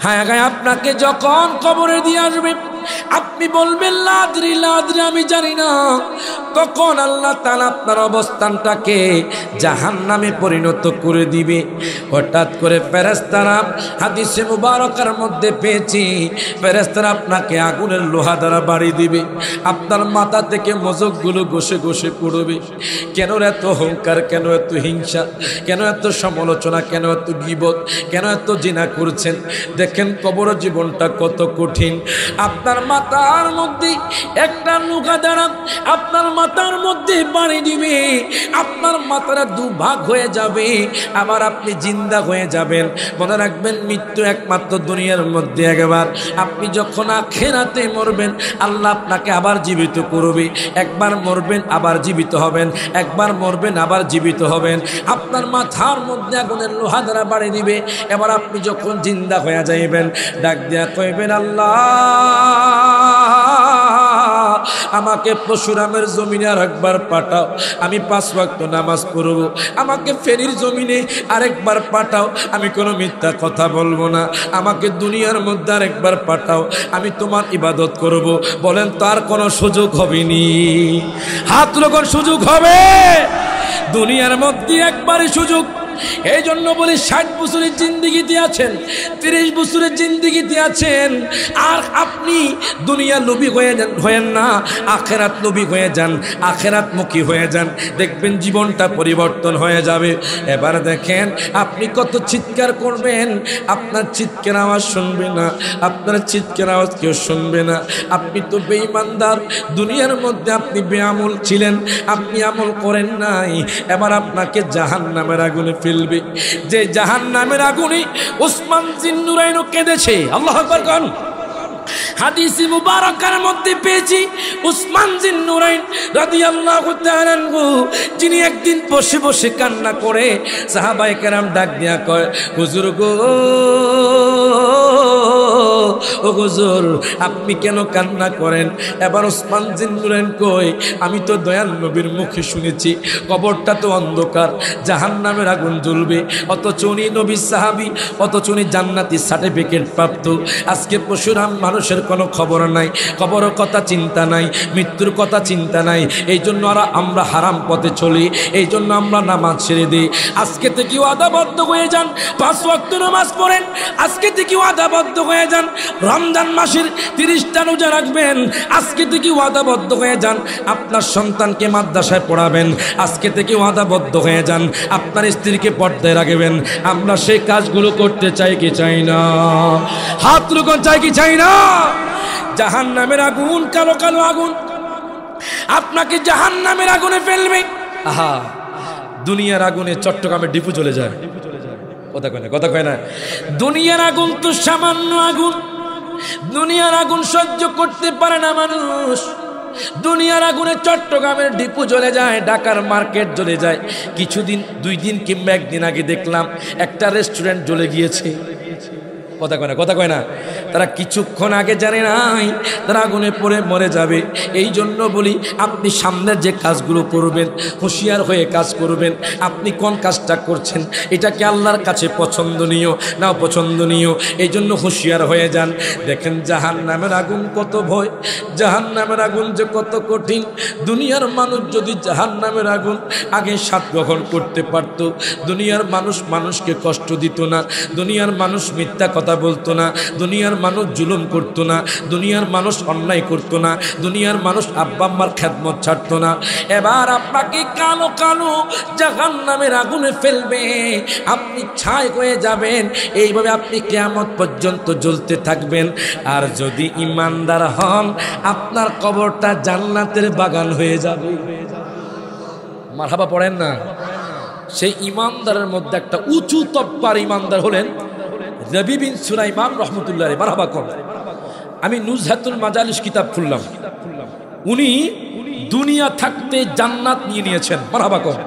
হ্যাঁ আপনাকে যখন কবরে দিয়ে আসবে আপনি বলবেন লাদ্রি লাদ্রি আমি জানি না, তখন আল্লাহ তাআলা আপনার অবস্থানটাকে জাহান্নামে পরিণত করে দিবে। হঠাৎ করে ফেরেশতারা, হাদিসে মুবারকার মধ্যে পেয়েছি, ফেরেশতারা আপনাকে আগুনের লোহা দ্বারা বাড়ি দিবে, আপনার মাথা থেকে মজকগুলো ঘষে ঘষে পড়বে। কেন এত অহংকার, কেন এত হিংসা, কেন এত সমালোচনা, কেন এত গীবত, কেন এত জিনা করছেন? দেখেন কবর জীবনটা কত কঠিন। আপনার মাথার মধ্যে একটা লোহা দ্বারা আপনার মাথার মধ্যে বাড়ি দিবে, আপনার মাথাটা দুভাগ হয়ে যাবে, আবার আপনি জিন্দা হয়ে যাবেন। মনে রাখবেন মৃত্যু একমাত্র দুনিয়ার মধ্যে একবার। আপনি যখন আখিরাতে মরবেন আল্লাহ আপনাকে আবার জীবিত করবে। একবার মরবেন আবার জীবিত হবেন, একবার মরবেন আবার জীবিত হবেন। আপনার মাথার মধ্যে আগুনের লোহা দ্বারা বাড়ি দিবে। এবার আপনি যখন জিন্দা হয়ে যাইবেন ডাক দিয়া কইবেন, আল্লাহ আমাকে পরশুরামের জমিনে আর একবার পাঠাও, আমি 5 ওয়াক্ত নামাজ পড়ব। আমাকে ফেনীর জমিনে আরেকবার পাঠাও, আমি কোনো মিথ্যা কথা বলবো না। আমাকে দুনিয়ার মধ্যে আরেকবার পাঠাও, আমি তোমার ইবাদত করব। বলেন তার কোনো সুযোগ হবেনি? হাত লোকের সুযোগ হবে? দুনিয়ার মধ্যে একবারই সুযোগ। এই জন্য বলি 60 বছরের জিন্দিগিতে আছেন, 30 বছরের জিন্দিগিতে আছেন, আর আপনি দুনিয়া লোভী হয়েন না, আখেরাত লোভী হয়ে যান, আখেরাত মুখী হয়ে যান, দেখবেন জীবনটা পরিবর্তন হয়ে যাবে। এবার দেখেন আপনি কত চিৎকার করবেন, আপনার চিৎকার আওয়াজ শুনবে না, আপনার চিৎকার আওয়াজ কেউ শুনবে না। আপনি তো বেঈমানদার, দুনিয়ার মধ্যে আপনি বেআমল ছিলেন, আপনি আমল করেন নাই। এবার আপনাকে জাহান্নামের আগুনে ফেলবে। যে জাহান্নামের আগুনে উসমান জিন্নুরাইনও কেঁদেছে। আল্লাহু আকবার কোন হাদিসে মুবারকার মধ্যে পেয়েছি, উসমান জিন্নুরাইন রাদিয়াল্লাহু তাআলা আনহু, যিনি একদিন বসে বসে কান্না করে সাহাবায়ে কেরাম ডাক দিয়া কয়, হুজুর গো, ও হুজুর আপনি কেন কান্না করেন? এবার উসমান জিন্নুরাইন কই, আমি তো দয়াল নবীর মুখে শুনেছি কবরটা তো অন্ধকার, জাহান্নামের আগুন জ্বলবে, অথচ উনি নবী সাহাবী, অথচ উনি জান্নাতি সার্টিফিকেট প্রাপ্ত। আজকে পরশুরাম মানুষের কোনো খবর নাই, কবরের কথা চিন্তা নাই, মৃত্যুর কথা চিন্তা নাই। এই জন্য আমরা হারাম পথে চলি, এই জন্য আমরা নামাজ ছেড়ে দিই। আজকে থেকে ওয়াদাবদ্ধ হয়ে যান, 5 ওয়াক্ত নামাজ পড়েন। আজকে থেকে ওয়াদাবদ্ধ হয়ে যান, রমজান মাসের 30টা রোজা রাখবেন। আজকে থেকে ওয়াদাবদ্ধ হয়ে যান, আপনার সন্তানকে মাদ্রাসায় পড়াবেন। আজকে থেকে ওয়াদাবদ্ধ হয়ে যান, আপনার স্ত্রীকে পর্দায় রাখবেন। আমরা সেই কাজগুলো করতে চাই কি চাই না? হাত লুকন চাই কি চাই না? জাহান্নামের আগুন, কালো কালো আগুন, আপনাকে জাহান্নামের আগুনে ফেলবে। আহা, দুনিয়ার আগুনে চট্টগ্রামের ডিপু চলে যায়। কথা কয় না, কথা কয় না। দুনিয়ার আগুন তো সামান্য আগুন, দুনিয়ার আগুন সহ্য করতে পারে না মানুষ। দুনিয়ার আগুনে চট্টগ্রামের ডিপু জ্বলে যায়, ঢাকার মার্কেট জ্বলে যায়। কিছুদিন, 2 দিন কিংবা 1 দিন আগে দেখলাম একটা রেস্টুরেন্ট জ্বলে গিয়েছে। কথা কয় না, কথা কয় না। তারা কিছুক্ষণ আগে জানে নাই তারা আগুনে পড়ে মরে যাবে। এই জন্য বলি আপনি সামনের যে কাজগুলো করবেন হুঁশিয়ার হয়ে কাজ করবেন। আপনি কোন কাজটা করছেন, এটা কি আল্লাহর কাছে পছন্দনীয় না অপছন্দনীয়? এই জন্য হুঁশিয়ার হয়ে যান। দেখেন জাহান্নামের আগুন কত ভয়, জাহান্নামের আগুন যে কত কঠিন। দুনিয়ার মানুষ যদি জাহান্নামের আগুন আগে স্বাদ গ্রহণ করতে পারত, দুনিয়ার মানুষ মানুষকে কষ্ট দিত না, দুনিয়ার মানুষ মিথ্যা কথা বলতো না, দুনিয়ার মানুষ জুলুম করতো না, দুনিয়ার মানুষ অন্যায় করতো না, দুনিয়ার মানুষ আব্বা আম্মার খেদমত ছাড়তো না। এবার আপনাকে কালো কালো জাহান্নামের আগুনে ফেলবে, আপনি ছাই হয়ে যাবেন। এইভাবে আপনি কিয়ামত পর্যন্ত জ্বলতে থাকবেন। আর যদি ইমানদার হন আপনার কবরটা জান্নাতের বাগান হয়ে যাবে। মারহাবা পড়েন না। সেই ইমানদারের মধ্যে একটা উঁচু তব্বার ইমানদার হলেন রবি বিন সুলাইমান রহমতুল্লাহ আলাইহি। মারহাবা কর। আমি নুজহাতুল মাজালিস কিতাব খুললাম, উনি দুনিয়া থাকতে জান্নাত নিয়ে নিয়েছেন। মারহাবা কর।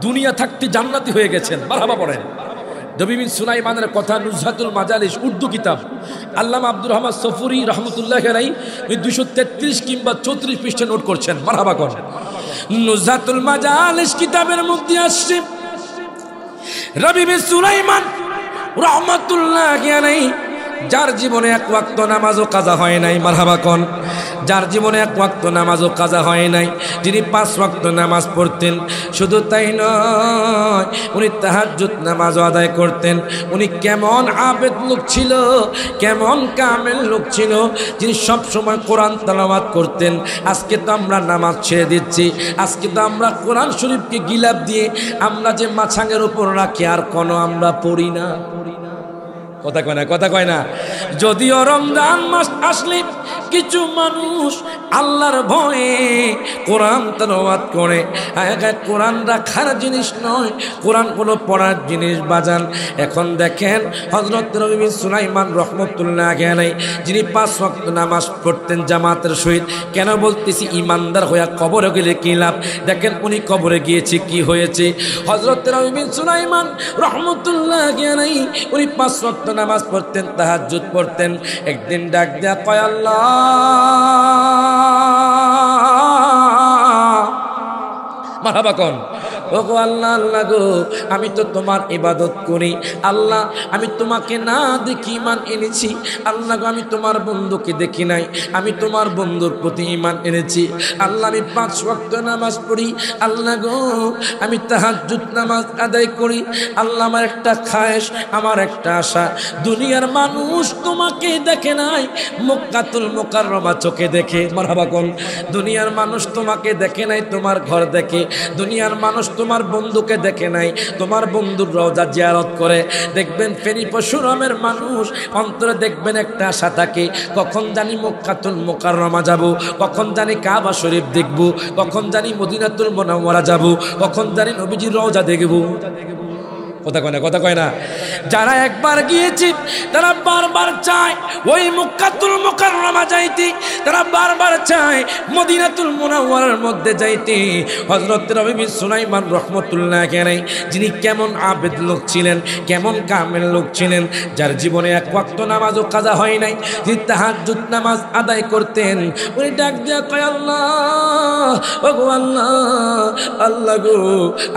দুনিয়া থাকতে জান্নাতি হয়ে গেছেন। মারহাবা পড়েন। রবি বিন সুলাইমানের কথা, নুজহাতুল মাজালিস উর্দু কিতাব, আল্লামা আব্দুর রহমান সফুরি রহমতুল্লাহ আলাইহি 233 কিংবা 34 পৃষ্ঠা নোট করছেন। মারহাবা কর। নুজহাতুল মাজালিস কিতাবের মধ্যে আসছে রবি বিন সুলাইমান রহমতুল্লাহ আলাইহি যার জীবনে এক ওয়াক্ত নামাজও কাজা হয় নাই, মারহাবা কোন। যার জীবনে এক ওয়াক্ত নামাজও কাজা হয় নাই, যিনি 5 ওয়াক্ত নামাজ পড়তেন, শুধু তাই নয় উনি তাহাজ্জুদ নামাজও আদায় করতেন। উনি কেমন আবেদ লোক ছিল, কেমন কামেল লোক ছিল, যিনি সব সময় কোরআন তেলাওয়াত করতেন। আজকে তো আমরা নামাজ ছেড়ে দিচ্ছি, আজকে তো আমরা কোরআন শরীফকে গিলাপ দিয়ে আমরা যে মাছাঙের উপর রাখি আর কোনো আমরা পড়ি না। কথা কয় না, কথা কয় না। যদিও রমজান মাস আসলে কিছু মানুষ আল্লাহর ভয়ে কোরআন তেলাওয়াত করে, কোরআন রাখার জিনিস নয়, কোরআন কোনো পড়ার জিনিস বাজান। এখন দেখেন হযরত নবী সুলাইমান রাহমাতুল্লাহ আলাইহি, যিনি 5 ওয়াক্ত নামাজ পড়তেন জামাতের সহিত। কেন বলতেছি ইমানদার হইয়া কবরে গেলে কি লাভ? দেখেন উনি কবরে গিয়েছে, কি হয়েছে? হযরত নবী সুলাইমান রাহমাতুল্লাহ আলাইহি উনি 5 ওয়াক্ত নামাজ পড়তেন, তাহাজ্জুদ পড়তেন। একদিন ডাক দেয়া কয়, আল্লাহ মারহাবা কোন। ওগো আল্লাহ, আল্লাহ গো, আমি তো তোমার ইবাদত করি। আল্লাহ, আমি তোমাকে না দেখি ঈমান এনেছি। আল্লাহ গো, আমি তোমার বন্ধুকে দেখি নাই, আমি তোমার বন্ধুর প্রতি ঈমান এনেছি। আল্লাহ, আমি 5 ওয়াক্ত নামাজ পড়ি। আল্লাহ গো, আমি তাহাজ্জুদ নামাজ আদায় করি। আল্লাহ, আমার একটা খায়েশ, আমার একটা আশা, দুনিয়ার মানুষ তোমাকে দেখে নাই, মক্কাতুল মুকাররমা চোখে দেখে। মারহাবা কোন। দুনিয়ার মানুষ তোমাকে দেখে নাই, তোমার ঘর দেখে। দুনিয়ার মানুষ তোমার বন্ধুকে দেখে নাই, তোমার বন্ধুর রওজা জিয়ারত করে। দেখবেন ফেনী পরশুরামের মানুষ অন্তরে দেখবেন একটা আশা থাকে, কখন জানি মক্কাতুল মুকাররমা যাব, কখন জানি কাবা শরীফ দেখব, কখন জানি মদিনাতুল মুনাওয়ারা যাব, কখন জানি নবীজির রওজা দেখব। কথা কয় না, কথা কয় না। যারা একবার গিয়েছে তারা বারবার চায় ওই মক্কাতুল মুকাররমা যাইতে, তারা বারবার চায় মদিনাতুল মুনাওয়ারার মধ্যে যাইতে। হযরত নবী সুলাইমান রাহমাতুল্লাহ আলাইহি, যিনি কেমন আবেদ লোক ছিলেন, কেমন কামেল লোক ছিলেন, যার জীবনে এক ওয়াক্ত নামাজও কাজা হয় নাই, যিনি তাহাজ্জুদ নামাজ আদায় করতেন। উনি ডাক দিয়া কয়, আল্লাহ, ওগো আল্লাহ, আল্লাহ গো,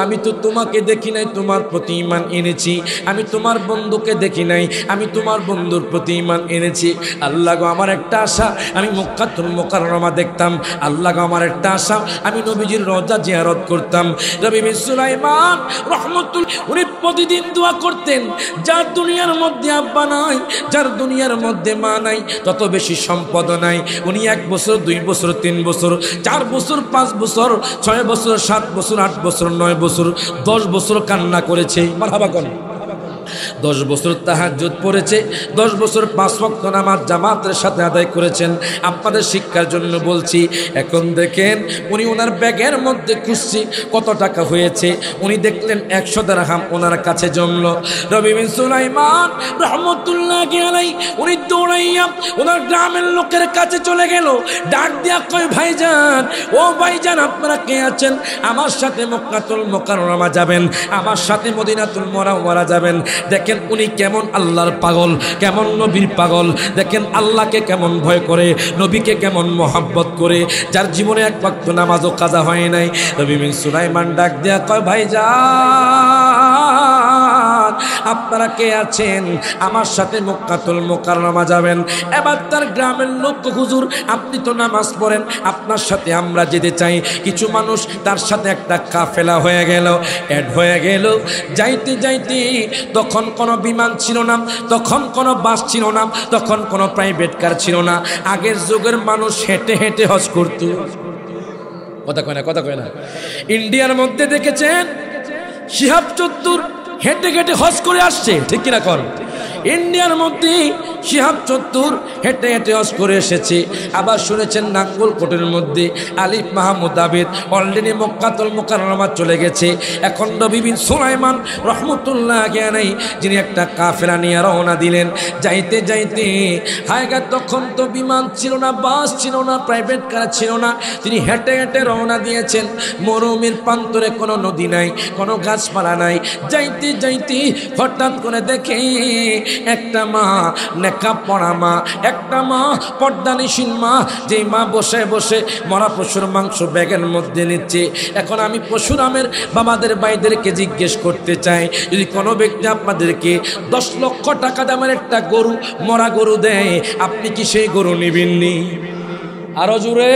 আমি তো তোমাকে দেখি নাই, তোমার প্রতি ঈমান এনেছি। আমি তোমার বন্ধুকে দেখি নাই, আমি তোমার বন্ধুর প্রতি ঈমান এনেছি। আল্লাহ গো, আমার একটা আশা, আমি মক্কাতুল মুকাররমা দেখতাম। আল্লাহ গো, আমার একটা আশা, আমি নবীজির রওজা জিয়ারত করতাম। নবী সুলাইমান রাহমাতুল্লাহ উনি প্রতিদিন দোয়া করতেন, যার দুনিয়ার মধ্যে আব্বা নাই, যার দুনিয়ার মধ্যে মা নাই, তত বেশি সম্পদ নাই, উনি 1 বছর 2 বছর 3 বছর 4 বছর 5 বছর 6 বছর 7 বছর 8 বছর 9 বছর 10 বছর কান্না করেছে। মারহাবা কোন। 10 বছর তাহাজ্জুদ পড়েছে, 10 বছর 5 ওয়াক্ত নামাজ জামাতের সাথে আদায় করেছেন। আপনাদের শিক্ষার জন্য বলছি। এখন দেখেন উনি ওনার ব্যাগের মধ্যে খুঁজছি কত টাকা হয়েছে, উনি দেখলেন 100 দিরহাম ওনার কাছে জমলো। নবী সুলাইমান রাহমাতুল্লাহ আলাইহি উনি দৌড়াইয়া ওনার গ্রামের লোকের কাছে চলে গেল, ডাক দিয়া কয়, ভাইজান, ও ভাইজান, আপনারা কে আছেন? আমার সাথে মক্কাতুল মুকাররমা যাবেন, আমার সাথে মদিনাতুল মুনাওয়ারা যাবেন। দেখেন উনি কেমন আল্লাহর পাগল, কেমন নবীর পাগল, দেখেন আল্লাহকে কেমন ভয় করে, নবীকে কেমন মহব্বত করে, যার জীবনে এক ওয়াক্ত নামাজও কাজা হয় নাই। নবী সুলাইমান ডাক দেয়া কয়, ভাইজান, আপনারা কে আছেন? আমার সাথে মক্কাতুল মুকাররমা যাবেন। এবার তার গ্রামের লোক, হুজুর আপনি তো নামাজ পড়েন, আপনার সাথে আমরা যেতে চাই। কিছু মানুষ তার সাথে একটা কাফেলা হয়ে গেল, অ্যাড হয়ে গেল। যাইতে যাইতে তখন কোনো বিমান ছিল না, তখন কোনো বাস ছিল না, তখন কোনো প্রাইভেট কার ছিল না। আগের যুগের মানুষ হেঁটে হেঁটে হজ করত। কথা কয় না, কথা কয় না। ইন্ডিয়ার মধ্যে দেখেছেন শিহাব চত্বর হেঁটে হেঁটে হজ করে আসছে, ঠিক কিনা কর? ইন্ডিয়ার মধ্যে শিহাব চত্বর হেঁটে হেঁটে হজ করে এসেছে। আবার শুনেছেন নাঙ্গলকোটের মধ্যে আলিফ মাহমুদ আবেদ অলরেডি মক্কাতুল মুকাররমা চলে গেছে। এখন নবী সুলাইমান রাহমাতুল্লাহ আলাইহি যিনি একটা কাফেলা নিয়ে রওনা দিলেন। যাইতে যাইতে হায়গা, তখন তো বিমান ছিল না, বাস ছিল না, প্রাইভেট কার ছিল না, তিনি হেঁটে হেঁটে রওনা দিয়েছেন। মরুভূমির প্রান্তরে কোনো নদী নাই, কোনো গাছপালা নাই। যাইতে যাইতে হঠাৎ করে দেখে একটা মা, নেকাব পরা মা, একটা মা পর্দানিসীন মা, যেই মা বসে বসে মরা পশুর মাংস ব্যাগের মধ্যে নিচ্ছে। এখন আমি পশুরামের বাবাদের ভাইদেরকে জিজ্ঞেস করতে চাই, যদি কোনো ব্যক্তি আপনাদেরকে 10 লক্ষ টাকা দামের একটা গরু, মরা গরু দেয়, আপনি কি সেই গরু নিবেননি? আরো জোরে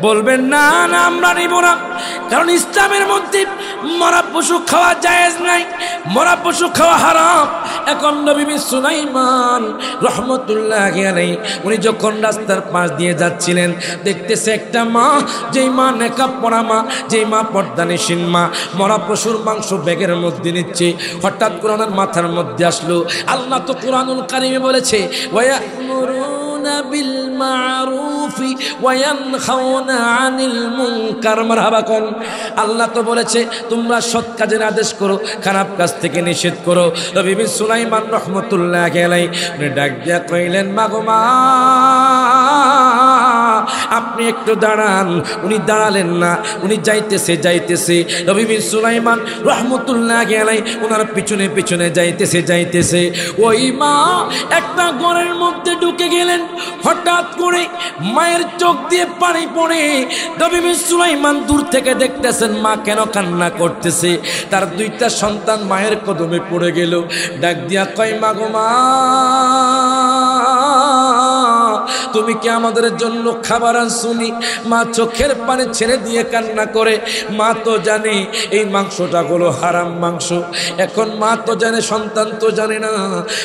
বলবেন না, না আমরা নিব না। কারণ ইসলামের মধ্যে মরা পশু খাওয়া জায়েজ নাই, মরা পশু খাওয়া হারাম। এখন নবী সুলাইমান রহমতুল্লাহি আলাইহি উনি যখন রাস্তার পাশ দিয়ে যাচ্ছিলেন, দেখতেছে একটা মা, যেই মা নেকাব পরা মা, যেই মা পর্দানিসীন মা, মরা পশুর মাংস ব্যাগের মধ্যে নিচ্ছে। হঠাৎ কোরআনের মাথার মধ্যে আসলো, আল্লাহ তো কোরআনুল কারিমে বলেছে ওয়ায়ামুরুনা বিল মারুফি ওয়ায়ানহাউনা আনিল মুনকার। মারহাবা কোন আল্লাহ তো বলেছে তোমরা সৎ কাজের আদেশ করো, খারাপ কাজ থেকে নিষেধ করো। নবী সুলাইমান রহমতুল্লাহি আলাইহি ডাক দিয়া কইলেন, মাগো মা আপনি একটু দাঁড়ান। উনি দাঁড়ালেন না, উনি যাইতেছে। নবী সুলাইমান রহমতুল্লাহি আলাইহি ওনার পিছনে পিছনে যাইতেছে। ওই মা একটা ঘরের মধ্যে ঢুকে গেলেন। হঠাৎ করে মায়ের চোখ দিয়ে পানি পড়ে। নবী সুলাইমান দূর থেকে দেখতেছেন মা কেন কান্না করতেছে। তার দুইটা সন্তান মায়ের কদমে পড়ে গেল। ডাক দিয়া কয়, মাগো মা তুমি কি আমাদের জন্য খাবার আনছুনি? মা চোখের পানি ছেড়ে দিয়ে কান্না করে। মা তো জানে এই মাংসটা হলো হারাম মাংস। এখন মা তো জানে, সন্তান তো জানে না।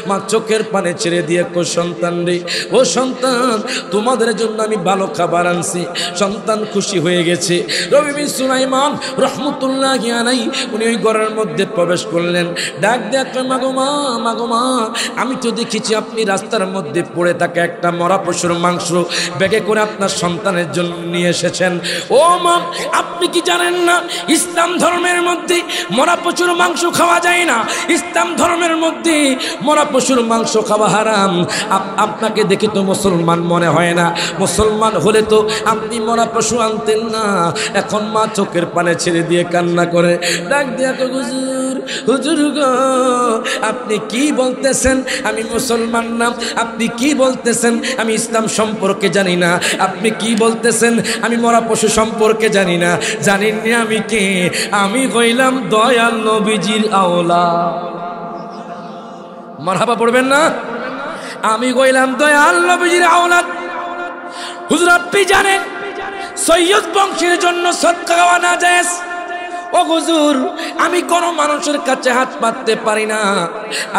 মা চোখের পানি ছেড়ে দিয়ে কো সন্তান রে, ও সন্তান তোমাদের জন্য আমি ভালো খাবার আনছি। সন্তান খুশি হয়ে গেছে। নবী সুলাইমান রহমতুল্লাহি আলাইহি উনি ওই ঘরের মধ্যে প্রবেশ করলেন। ডাক দেয়া কয়, মাগো মা আমি তো দেখেছি আপনি রাস্তার মধ্যে পড়ে থাকা একটা মরা পশুর মাংস ব্যাগে করে আপনার সন্তানের জন্য নিয়ে এসেছেন। ও মা আপনি কি জানেন না ইসলাম ধর্মের মধ্যে মরা পশুর মাংস খাওয়া যায় না? ইসলাম ধর্মের মধ্যে মরা পশুর মাংস খাওয়া হারাম। আপনাকে দেখে তো মুসলমান মনে হয় না। মুসলমান হলে তো আপনি মরা পশু আনতেন না। এখন মা চোখের পানে ছেড়ে দিয়ে কান্না করে। ডাক দিয়া তো হুজুর গো আপনি কি বলতেছেন? আমি মুসলমান না। আপনি কি বলতেছেন? আমি ইসলাম সম্পর্কে জানি না। আপনি কি বলতেছেন? আমি মরা পশু সম্পর্কে জানি না। জানেননি আমি কে? আমি হইলাম দয়াল নবীজির আওলাদ। মারহাবা পড়বেন না? আমি হইলাম দয়াল নবীজির আওলাদ। হুজুর আপনি জানেন সৈয়দ বংশের জন্য সদকা খাওয়া না জায়েজ। ও হুজুর আমি কোনো মানুষের কাছে হাত পাততে পারি না।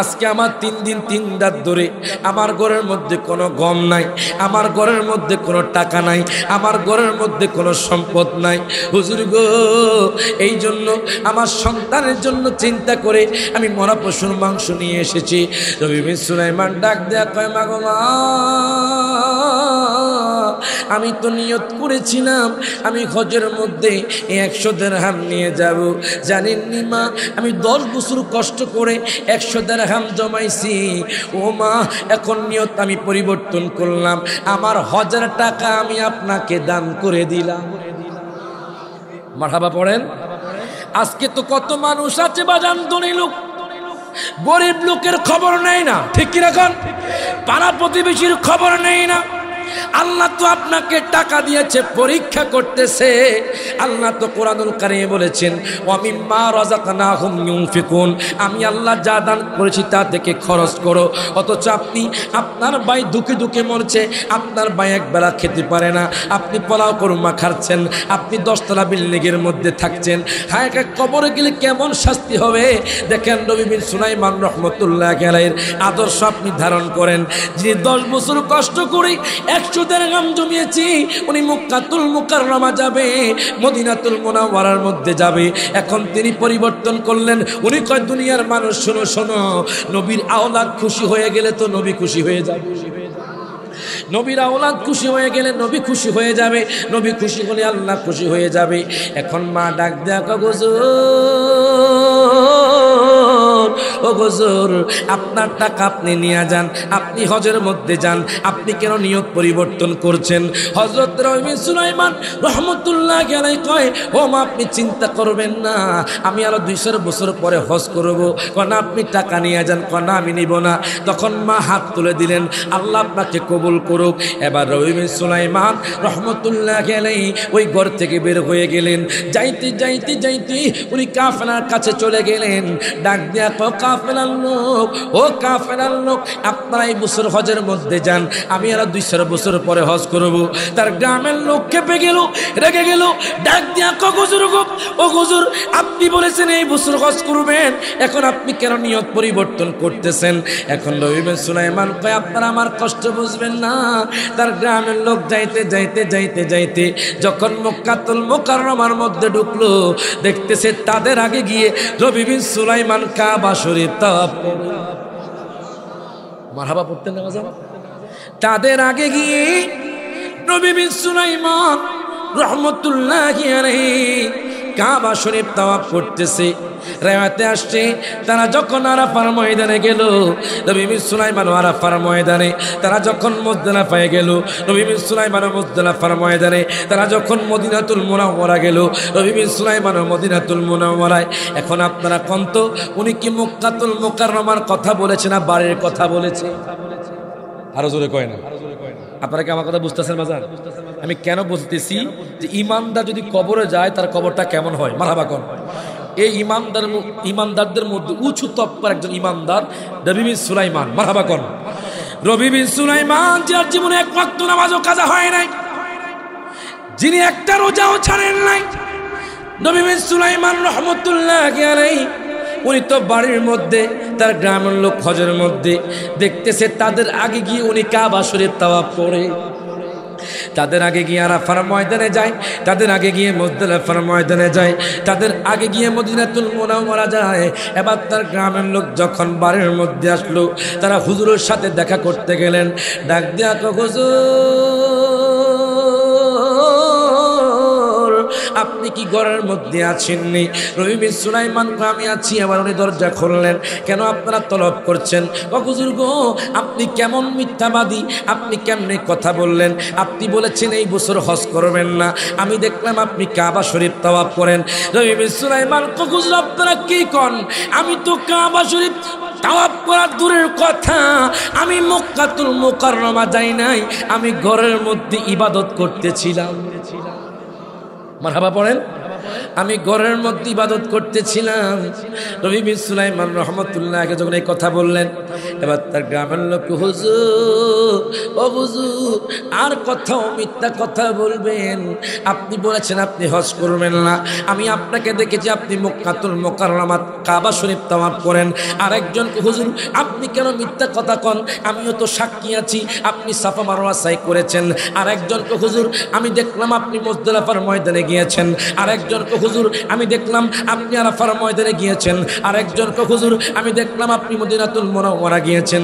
আজকে আমার 3 দিন 3 রাত ধরে আমার ঘরের মধ্যে কোনো গম নাই, আমার ঘরের মধ্যে কোনো টাকা নাই, আমার ঘরের মধ্যে কোনো সম্পদ নাই। হুজুর গো এই জন্য আমার সন্তানের জন্য চিন্তা করে আমি মরা পশুর মাংস নিয়ে এসেছি। নবী সুলাইমান ডাক দেয়া কয়, মাগো মা আমি তো নিয়ত করেছিলাম আমি হজের মধ্যে 100 দিরহাম নিয়ে যাব। জানেননি মা আমি 10 বছর কষ্ট করে 100 দিরহাম জমাইছি। ও মা এখন নিয়ত আমি পরিবর্তন করলাম, আমার হজের টাকা আমি আপনাকে দান করে দিলাম। মারহাবা পড়েন। আজকে তো কত মানুষ আছে বাজান ধনী লোক, গরিব লোকের খবর নেই না, ঠিক কি রাখুন? পাড়া প্রতিবেশীর খবর নেই না। আল্লাহ তো আপনাকে টাকা দিয়েছে, পরীক্ষা করতেছে। আল্লাহ তো কোরআনুল কারীমে বলেছেন ওয়ামিম্মা রাযাকনাহুম ইউনফিকুন, আমি আল্লাহ যা দান করেছি তা থেকে খরচ করো। অথচ আপনি আপনার ভাই দুঃখে দুঃখে মরছে, আপনার ভাই একবেলা খেতে পারে না, আপনি পোলাও কোরমা খাচ্ছেন, আপনি 10 তলা বিল্ডিংয়ের মধ্যে থাকছেন। হায় কবরে গেলে কেমন শাস্তি হবে। দেখেন নবী সুলাইমান রাহমাতুল্লাহি আলাইহির আদর্শ আপনি ধারণ করেন। যিনি 10 বছর কষ্ট করে 100 দিরহাম জমিয়েছি, উনি মক্কাতুল মুকাররমা যাবে, মদিনাতুল মুনাওয়ারার মধ্যে যাবে। এখন তিনি পরিবর্তন করলেন। উনি কয় দুনিয়ার মানুষ শোনো শোনো, নবীর আওলাদ খুশি হয়ে গেলে তো নবী খুশি হয়ে যাবে। নবীর আওলাদ খুশি হয়ে গেলে নবী খুশি হয়ে যাবে, নবী খুশি হলে আল্লাহ খুশি হয়ে যাবে। এখন মা ডাক দেয়া হুজুর, ও হুজুর আপনার টাকা আপনি নিয়ে যান, আপনি হজের মধ্যে যান, আপনি কেন নিয়ত পরিবর্তন করছেন? হযরত নবী সুলাইমান রাহমাতুল্লাহি আলাইহি কয়, ও মা আপনি চিন্তা করবেন না, আমি আরো 200 বছর পরে হজ করব। কোন আপনি টাকা নিয়ে যান। কোন আমি নিব না। তখন মা হাত তুলে দিলেন, আল্লাহ আপনাকে কবুল করুক। এবার নবী সুলাইমান রাহমাতুল্লাহি আলাইহি ওই ঘর থেকে বের হয়ে গেলেন। যাইতে যাইতে যাইতে উনি কাফেলার কাছে চলে গেলেন। ডাক দেয়া কাফেলার লোক, ও কাফেলার লোক, আপনারা এই বছর হজের মধ্যে যান, আমি আর 200 বছর পরে হজ করব। তার গ্রামের লোক কেঁপে গেল, রেগে গেল, ডাক দিয়া হুজুর গো, ও হুজুর আপনি বলেছেন এই বছর হজ করবেন, এখন আপনি কেন নিয়ত পরিবর্তন করতেছেন? এখন নবী বিন সুলাইমান কয় আপনারা আমার কষ্ট বুঝবেন না। তার গ্রামের লোক যাইতে যাইতে যাইতে যাইতে যখন মক্কাতুল মুকাররমার মধ্যে ঢুকলো, দেখতেছে তাদের আগে গিয়ে নবী বিন সুলাইমান কাবা শরীফ তাওয়াফ করে। মারহাবা পড়তেন না বাজান? তাদের আগে গিয়ে নবী বিন সুলাইমান রহমতুল্লাহি আলাইহি কাবা শরীফ তাওয়াফ করতেছে। রায়াতে আসছে তারা যখন আরাফার ময়দানে গেল, নবী বিন সুলাইমান আরাফার ময়দানে, তারা যখন মুজদালিফায় গেল, নবী বিন সুলাইমান মুজদালিফার ময়দানে, তারা যখন মদিনাতুল মুনাওয়ারা গেল, নবী বিন সুলাইমান মদিনাতুল মুনাওয়ারায়। এখন আপনারা কন্ত উনি কি মক্কাতুল মুকাররমার কথা বলেছে না বাড়ির কথা বলেছে? আরো জোরে কয় না? আপনারা কি আমার কথা বুঝতেছেন বাজার? আমি কেন বলতেছি যে ইমানদার যদি কবরে যায় তার কবরটা কেমন হয়? মারহাবা কোন এই ইমানদারদের মধ্যে উঁচু তপ্পার একজন ইমানদার নবী বিন সুলাইমান। মারহাবা কোন? নবী বিন সুলাইমান যার জীবনে এক ওয়াক্ত নামাজও কাজা হয় নাই, যিনি একটা রোজাও ছাড়েন নাই, নবী বিন সুলাইমান রহমতুল্লাহি আলাইহি উনি তো বাড়ির মধ্যে, তার গ্রামের লোক হজের মধ্যে দেখতেছে, তাদের আগে গিয়ে উনি কাবা শরীফ তাওয়াফ করে, তাদের আগে গিয়ে আরাফার ময়দানে যায়, তাদের আগে গিয়ে মুজদালিফার ময়দানে যায়, তাদের আগে গিয়ে মদিনাতুল মুনাওয়ারা যায়। এবার তার গ্রামের লোক যখন বাড়ির মধ্যে আসলো, তারা হুজুরের সাথে দেখা করতে গেলেন, ডাক দিয়া আপনি কি ঘরের মধ্যে আছেননি? নবী বিন সুলাইমান আমি আছি। আবার উনি দরজা খুললেন, কেন আপনারা তলব করছেন? হুজুর গো আপনি কেমন মিথ্যাবাদী, আপনি কেমনে কথা বললেন? আপনি বলেছেন এই বছর হজ করবেন না, আমি দেখলাম আপনি কাবা শরীফ তাওয়াফ করেন। নবী বিন সুলাইমান হুজুর আপনারা কি কন? আমি তো কাবা শরীফ তাওয়াফ করা দূরের কথা, আমি মক্কাতুল মুকাররমা যাই নাই, আমি ঘরের মধ্যে ইবাদত করতেছিলাম। মারহাবা পড়েন। আমি ঘরের মধ্যে ইবাদত করতেছিলাম। নবী বিন সুলাইমান রহমতুল্লাহকে যখন এই কথা বললেন, এবার তার গ্রামের লোক হুজুর, ও হুজুর আর কথাও মিথ্যা কথা বলবেন? আপনি বলেছেন আপনি হজ করবেন না, আমি আপনাকে দেখেছি আপনি মক্কাতুল মুকাররমা কাবা শরীফ তাওয়াফ করেন। আরেকজন হুজুর আপনি কেন মিথ্যা কথা কন? আমিও তো সাক্ষী আছি আপনি সাফা মারওয়া সাই করেছেন। আরেকজন হুজুর আমি দেখলাম আপনি মুজদালিফার ময়দানে গিয়েছেন। আরেকজন হুজুর আমি দেখলাম আপনি আরাফার ময়দানে গিয়েছেন। আরেকজন হুজুর আমি দেখলাম আপনি মদিনাতুল মুনাওয়ারা গিয়েছেন।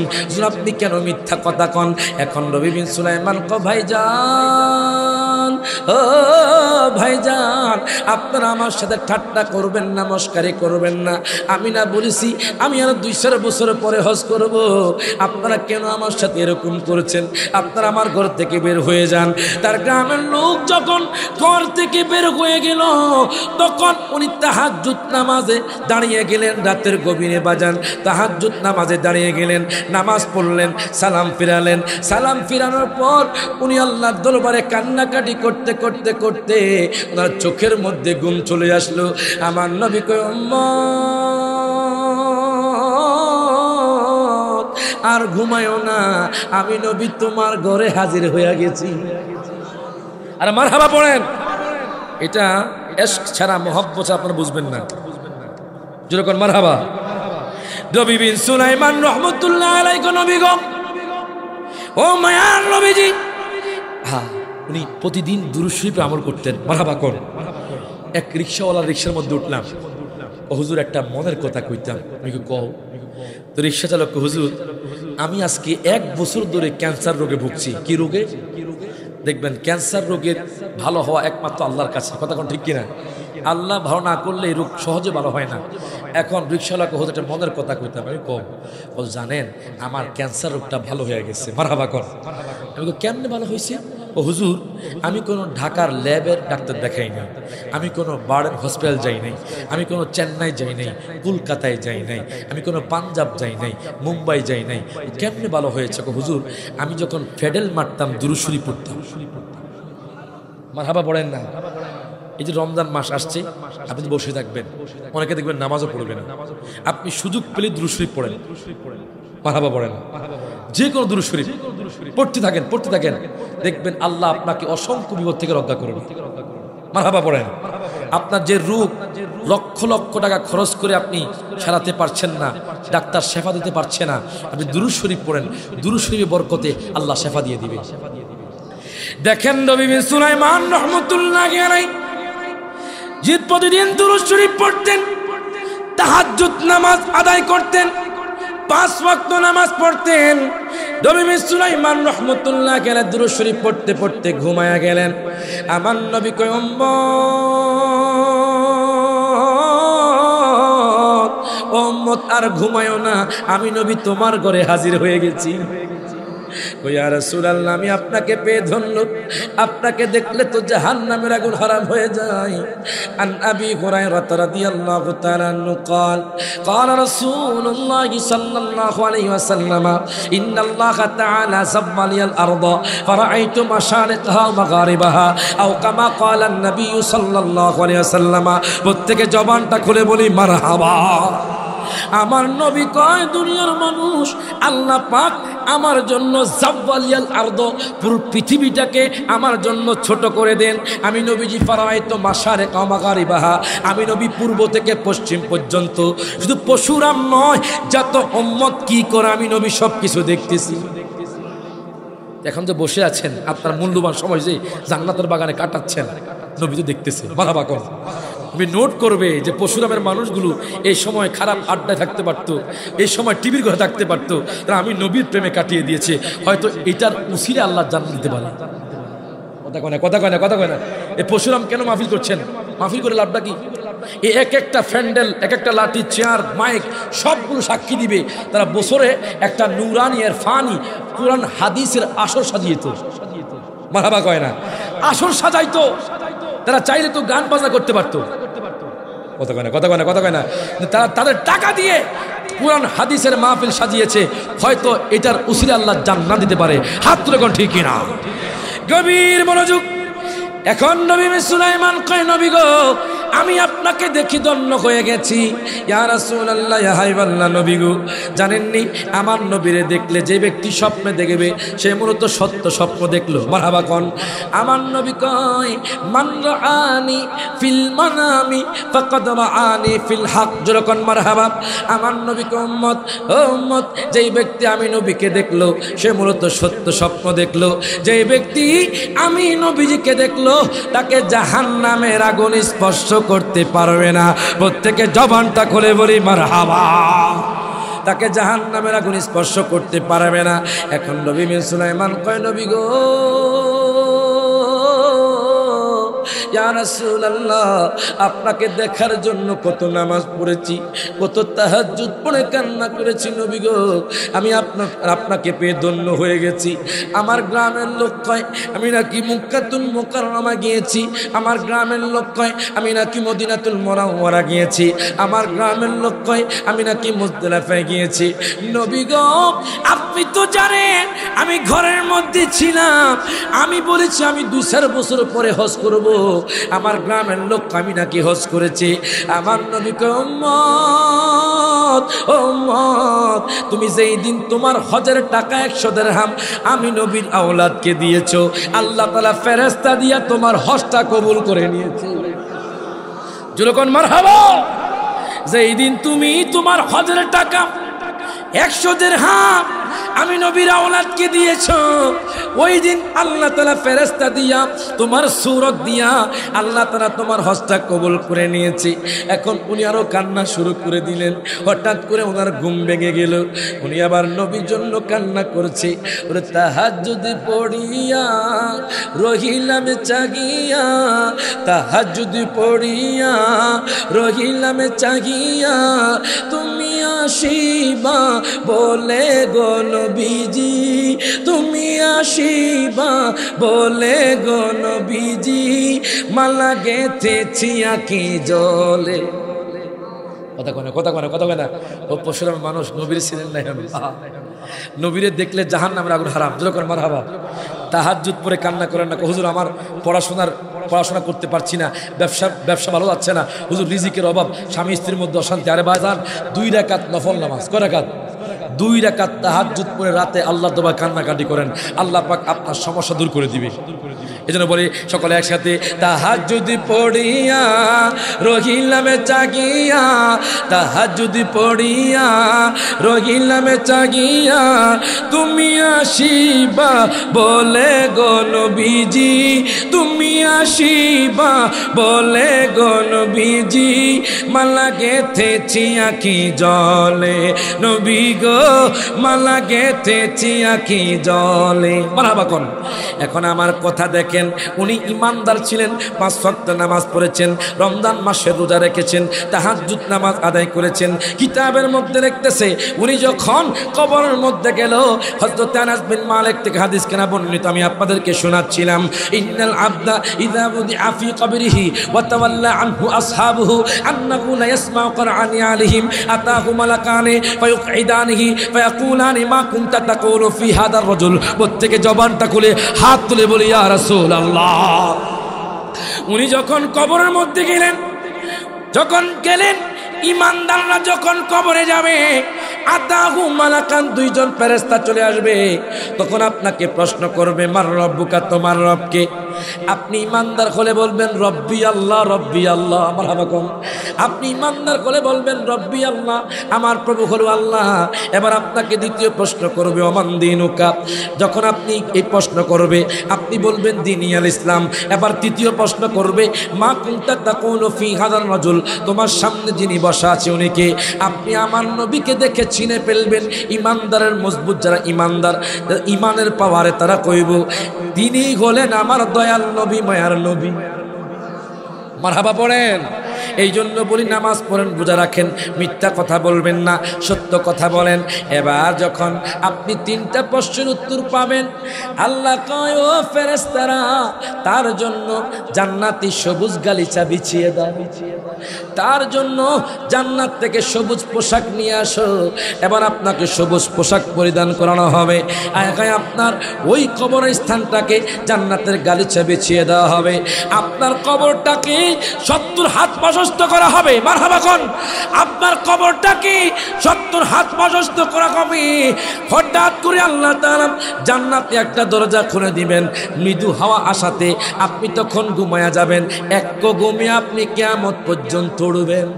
আপনি কেন মিথ্যা কথা কন? এখন নবী বিন সুলাইমান ভাইজান, ও ভাইজান আপনারা আমার সাথে ঠাট্টা করবেন না, মস্কারি করবেন না। আমি না বলেছি আমি আর 200 বছর পরে হজ করব? আপনারা কেন আমার সাথে এরকম করছেন? আপনারা আমার ঘর থেকে বের হয়ে যান। তার গ্রামের লোক যখন ঘর থেকে বের হয়ে গেল, তখন উনি তাহাজ্জুদ নামাজে দাঁড়িয়ে গেলেন। রাতের গভীরে বাজান তাহাজ্জুদ নামাজে দাঁড়িয়ে গেলেন, নামাজ পড়লেন, সালাম ফিরালেন। সালাম ফিরানোর পর উনি আল্লাহর দরবারে কান্নাকাটি করতে করতে করতে ওনার চোখের মধ্যে ঘুম চলে আসলো। আমার নবী কয় উম্মত আর ঘুমায়ও না, আমি নবী তোমার ঘরে হাজির হয়ে গেছি। আর মারহাবা পড়েন। এটা ইশক ছাড়া মহব্বত আপনারা বুঝবেন না। যেরকম মারহাবা। নবী বিন সুলাইমান রহমতুল্লাহ আলাইহি নবী গো, ও মায়ার নবীজি, হ্যাঁ উনি প্রতিদিন দুরূদ শরীফে আমল করতেন। মারহাবা কোন? এক রিকশাওয়ালার রিকশার মধ্যে উঠলাম, ও হুজুর একটা মনের কথা কইতাম। আমি কও তো? রিকশা চালক হুজুর আমি আজকে 1 বছর ধরে ক্যান্সার রোগে ভুগছি। কি রোগে? দেখবেন ক্যান্সার রোগের ভালো হওয়া একমাত্র আল্লাহর কাছে। কথা কোন ঠিক কিনা? আল্লাহ ভালো না করলে এই রোগ সহজে ভালো হয় না। এখন রিকশাওয়ালাকে হতে একটা মনের কথা কইতাম। আমি কম জানেন আমার ক্যান্সার রোগটা ভালো হয়ে গেছে। মারহাবা কর। আমি কেমনে ভালো হয়েছে? ও হুজুর আমি কোনো ঢাকার ল্যাবের ডাক্তার দেখাই নাই, আমি কোনো বার্ডেন হসপিটাল যাই নাই, আমি কোনো চেন্নাই যাই নাই, কলকাতায় যাই নাই, আমি কোনো পাঞ্জাব যাই নাই, মুম্বাই যাই নাই। কেমনে ভালো হয়েছে? হুজুর আমি যখন ফেডেল মারতাম দুরূদ শরীফ পড়তাম। মারহাবা পড়েন না? এই যে রমজান মাস আসছে, আপনি বসে থাকবেন, অনেকে দেখবেন নামাজও পড়বেন না। আপনি সুযোগ পেলে দুরূদ শরীফ পড়েন, মারহাবা পড়েন, যে কোনো দুরূদ শরীফ পড়তে থাকেন, দেখবেন আল্লাহ আপনাকে অসংখ্য বিপদ থেকে রক্ষা করবে। মারহাবা পড়েন। আপনার যে রোগ লক্ষ লক্ষ টাকা খরচ করে আপনি সারাতে পারছেন না, ডাক্তার শেফা দিতে পারছে না, আপনি দুরূদ শরীফ পড়েন, দুরূদ শরীফের বরকতে আল্লাহ শেফা দিয়ে দিবে। দেখেন নবী সুলাইমান রাহমাতুল্লাহি আলাইহি যে প্রতিদিন দুরূদ শরীফ পড়তেন, তাহাজ্জুদ নামাজ আদায় করতেন, 5 ওয়াক্ত নামাজ পড়তেন। নবী সুলাইমান রাহমাতুল্লাহি আলাইহি দুরূদ শরীফ পড়তে পড়তে ঘুমায়া গেলেন। আমার নবী কয়, উম্মত আর ঘুমায়ও না, আমি নবী তোমার ঘরে হাজির হয়ে গেছি। ইয়া রাসূলুল্লাহ, আমি আপনাকে পেয়ে ধন্য, আপনাকে দেখলে তো জাহান্নামের আগুন হারাম হয়ে যায়। আন আবি হুরায়রা রাদিয়াল্লাহু তাআলা আনহু قال قال رسول الله صلى الله عليه وسلم ان الله تعالى سبّل الارض فرأيت مشارقها ومغاربها او كما قال النبي صلى الله عليه وسلم। প্রত্যেকে জবানটা খুলে বলি মারহাবা। আমার নবী কয়, দুনিয়ার মানুষ, আল্লাহ পাক আমার জন্য জাওয়ালিয়াল আরদ, পুরো পৃথিবীটাকে আমার জন্য ছোট করে দেন। আমি নবীজি ফারাইতু মাশারিকা ওয়া মাগারিবাহা, আমি নবী পূর্ব থেকে পশ্চিম পর্যন্ত, শুধু পশুরাম নয়, যত উম্মত কি করে আমি নবী সব কিছু দেখতেছি। এখন যে বসে আছেন, আপনার মূল্যবান সময় যে জান্নাতের বাগানে কাটাচ্ছেন, নবী তো দেখতেছে। মারহাবা কর। তুমি নোট করবে যে পশুরামের মানুষগুলো এই সময় খারাপ আড্ডায় থাকতে পারতো, এই সময় টিভির ঘরে থাকতে পারতো, তারা আমি নবীর প্রেমে কাটিয়ে দিয়েছে। হয়তো এটার উসিলে আল্লাহ জান্নাত দিতে পারে। কথা কয় না। এই পশুরাম কেন মাহফিল করছেন? মাহফিল করে লাভটা কি? এই এক একটা ফ্যান্ডেল, এক একটা লাঠি, চেয়ার, মাইক সবগুলো সাক্ষী দিবে তারা বছরে একটা নুরানি এর ফানি কোরআন হাদিসের আসর সাজিয়েতো। মারহাবা কয় না, আসর সাজাইতো। তারা চাইলে তো গান বাজনা করতে পারতো। কথা কয় না। তারা তাদের টাকা দিয়ে কোরআন হাদিসের মাহফিল সাজিয়েছে, হয়তো এটার উসিলে আল্লাহ জান্নাত দিতে পারে। হাত তুলে কোন ঠিক কিনা? গভীর মনোযোগ। এখন নবী সুলাইমান কয়, নবী গো, আমি আপনাকে দেখি ধন্য হয়ে গেছি। ইয়া রাসূলুল্লাহ, ইয়া হাবিবাল্লাহ, নবী গো, জানেননি আমার নবীরে দেখলে যে ব্যক্তি স্বপ্নে দেখবে সে মূলত সত্য স্বপ্ন দেখলো। মারহাবা কোন। আমার নবী কয়, মান রাআনি ফিল মানামি ফাকাদ রাআনি ফিল হক। যেরকম মারহাবা। আমার নবী কয়, উম্মত, ও উম্মত, যেই ব্যক্তি আমি নবীকে দেখলো সে মূলত সত্য স্বপ্ন দেখলো। যেই ব্যক্তি আমি নবীজিকে দেখলো তাকে জাহান্নামের আগুন স্পর্শ করতে পারবে না। প্রত্যেকে জবানটা খুলে বলি মারহাবা। তাকে জাহান্নামের আগুন স্পর্শ করতে পারবে না। এখন নবী সুলাইমান কয়, নবী গো, ইয়া রাসূলুল্লাহ, আপনাকে দেখার জন্য কত নামাজ পড়েছি, কত তাহাজ্জুদ পড়ে কান্না করেছি। নবী গো, আমি আপনাকে পেয়ে ধন্য হয়ে গেছি। আমার গ্রামের লোক কয় আমি নাকি মক্কাতুল মুকাররমা গিয়েছি, আমার গ্রামের লোক কয় আমি নাকি মদিনাতুল মুনাওয়ারা গিয়েছি, আমার গ্রামের লোক কয় আমি নাকি মুজদালিফায় গিয়েছি। নবী গো, আপনি তো জানেন আমি ঘরের মধ্যে ছিলাম, আমি বলেছি আমি 2-4 বছর পরে হজ করব। আমার গ্রামের লোক আমি নাকি হজ করেছি। আমার নবী কয়, উম্মত, উম্মত, তুমি যেই দিন তোমার হজের টাকা 100 দিরহাম আমি নবীর আওলাদকে দিয়েছো, আল্লাহ তাআলা ফেরেশতা দিয়া তোমার হজটা কবুল করে নিয়েছে। যেরকম মারহাবা। যেই দিন তুমি তোমার হজের টাকা 100 দিরহাম আমি নবীর আওলাদকে দিয়েছো, ওই দিন আল্লাহ তাআলা ফেরেশতা দিয়া তোমার সূরত দিয়া আল্লাহ তাআলা তোমার হজটা কবুল করে নিয়েছে। এখন উনি আরো কান্না শুরু করে দিলেন। হঠাৎ করে ওনার ঘুম ভেঙে গেল। উনি আবার নবীর জন্য কান্না করছে। ওরে তাহাজ্জুদ পড়িয়া রহিলাম জাগিয়া, তাহাজ্জুদ পড়িয়া রহিলাম জাগিয়া, তুমি আসিবা বলে গো নবীজি, তুমি আসিবা বলে গো নবীজি, মালা গেথেছি আঁখি জলে। কথা কয় না। ও পশুরাম মানুষ নবীর ছিলেন না। নবীরে দেখলে জাহান্নামের আগুন হারাম। যেরকম মারহাবা। তাহাজ্জুদ পড়ে কান্না করেন না, হুজুর আমার পড়াশোনা করতে পারছি না, ব্যবসা ভালো যাচ্ছে না, হুজুর রিজিকের অভাব, স্বামী স্ত্রীর মধ্যে অশান্তি। আরে ভাইজান 2 রাকাত নফল নামাজ, কয় রাকাত? 2 রাকাত তাহাজ্জুদ পড়ে রাতে আল্লাহ তোবা কান্নাকাটি করেন, আল্লাহ পাক আপনার সমস্যা দূর করে দিবে। এজন্য বলি সকলে একসাথে, তাহাজ্জুদ পড়িয়া রহিলামে জাগিয়া, তাহাজ্জুদ পড়িয়া রহিলামে জাগিয়া, তুমি আসিবা বলে গো নবীজি, তুমি আসিবা বলে গো নবীজি, মালা গেথেছি আঁখি জলে, নবী গো মালা গেথেছি আঁখি জলে। মারহাবা কোন। এখন আমার কথা দেখেন, উনি ইমানদার ছিলেন, 5 ওয়াক্ত নামাজ পড়েছেন, রমজান মাসে রোজা রেখেছেন, তাহাজ্জুদ নামাজ আদায় করেছেন। কিতাবের মধ্যে লিখতেছে উনি যখন কবরের মধ্যে গেল, হযরত আনাস বিন মালিক থেকে হাদিস কেনা বর্ণিত, আমি আপনাদেরকে শোনাচ্ছিলাম, ইন্নাল আবদা ইযা বুদিআ ফি কবরিহি ওয়া তাওয়াল্লা আনহু আসহাবুহু আন্নাহু লা ইয়াসমাউ কুরআনি আলাইহিম আতাহু মালাকানি ফায়ুকঈদানিহি ফায়াকুলানি মা কুনতা তাকুলু ফি হাদার রাজুল। প্রত্যেকে জবানটা খুলে হাত তুলে বলি ইয়া রাসূলুল্লাহ। উনি যখন কবরের মধ্যে গেলেন, ইমানদাররা যখন কবরে যাবে, আতাহু মালাকান, 2 জন ফেরেশতা চলে আসবে। তখন আপনাকে প্রশ্ন করবে, মার রব্বুকা, তোমার রবকে? আপনি ইমানদার হলে বলবেন রব্বি আল্লাহ, রব্বি আল্লাহ। মারহাবা কোন। আপনি ইমানদার হলে বলবেন রব্বি আল্লাহ, আমার প্রভু হলো আল্লাহ। এবার আপনাকে দ্বিতীয় প্রশ্ন করবে, ওমান দীনুকা। যখন আপনি এই প্রশ্ন করবে, আপনি বলবেন দীনি আল ইসলাম। এবার তৃতীয় প্রশ্ন করবে, মা কুনতা তাকুলু ফি হাদার রাজুল, তোমার সামনে যিনি বসা আছে উনি কে? আপনি আমার নবীকে দেখে চিনে ফেলবেন। ইমানদারের মজবুত যারা ইমানদার, ইমানের পাওয়ারে তারা কইব তিনি হলেন আমার দয়াল নবী, মায়ার নবী। মারহাবা পড়েন। এই জন্য বলি নামাজ পড়েন, রোজা রাখেন, মিথ্যা কথা বলবেন না, সত্য কথা বলেন। এবার যখন আপনি 3টা প্রশ্নের উত্তর পাবেন, আল্লাহ কয় ও ফেরেশতারা, তার জন্য জান্নাতি সবুজ গালিচা বিছিয়ে দাও, তার জন্য জান্নাত থেকে সবুজ পোশাক নিয়ে আসো। এবার আপনাকে সবুজ পোশাক পরিধান করানো হবে। আপনার ওই কবরের স্থানটাকে জান্নাতের গালিচা বিছিয়ে দেওয়া হবে। আপনার কবরটাকে 70 হাত প্রশস্ত করা হবে। মারহাবা কোন। আপনার কবরটাকে 70 হাত প্রশস্ত করা হবে। হঠাৎ করে আল্লাহ তাআলা জান্নাতে একটা দরজা খুলে দিবেন, মৃদু হাওয়া আসাতে আপনি তখন ঘুমায়া যাবেন। এক ঘুমে আপনি কিয়ামত পর্যন্ত উড়বেন,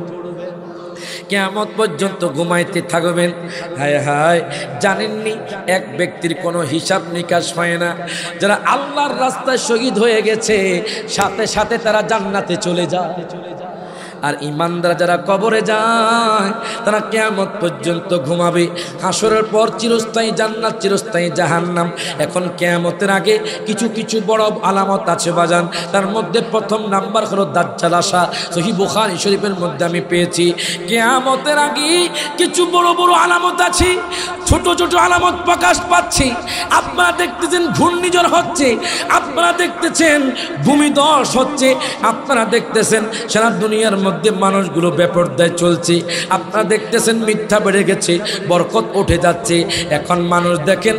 কিয়ামত পর্যন্ত ঘুমাইতে থাকবেন। হায় হায়, জানেননি এক ব্যক্তির কোনো হিসাব নিকাশ হয় না। যারা আল্লাহর রাস্তায় শহীদ হয়ে গেছে, সাথে সাথে তারা জান্নাতে চলে যায়। আর ইমানদার যারা কবরে যায়, তারা কিয়ামত পর্যন্ত ঘুমাবে। হাসরের পর চিরস্থায়ী জান্নাত, চিরস্থায়ী জাহান্নাম। এখন কিয়ামতের আগে কিছু কিছু বড় আলামত আছে বাজান। তার মধ্যে প্রথম নাম্বার হলো দাজ্জাল আসা। সহিহ বুখারী শরীফের মধ্যে আমি পেয়েছি, কিয়ামতের আগে কিছু বড় বড় আলামত আছে, ছোট ছোট আলামত প্রকাশ পাচ্ছে। আপনারা দেখতেছেন ঘূর্ণিঝড় হচ্ছে, আপনারা দেখতেছেন ভূমিধস হচ্ছে, আপনারা দেখতেছেন সারা দুনিয়ার মধ্যে মানুষগুলো বেপরদায় চলছে, আপনারা দেখতেছেন মিথ্যা বেড়ে গেছে, বরকত উঠে যাচ্ছে। এখন মানুষ দেখেন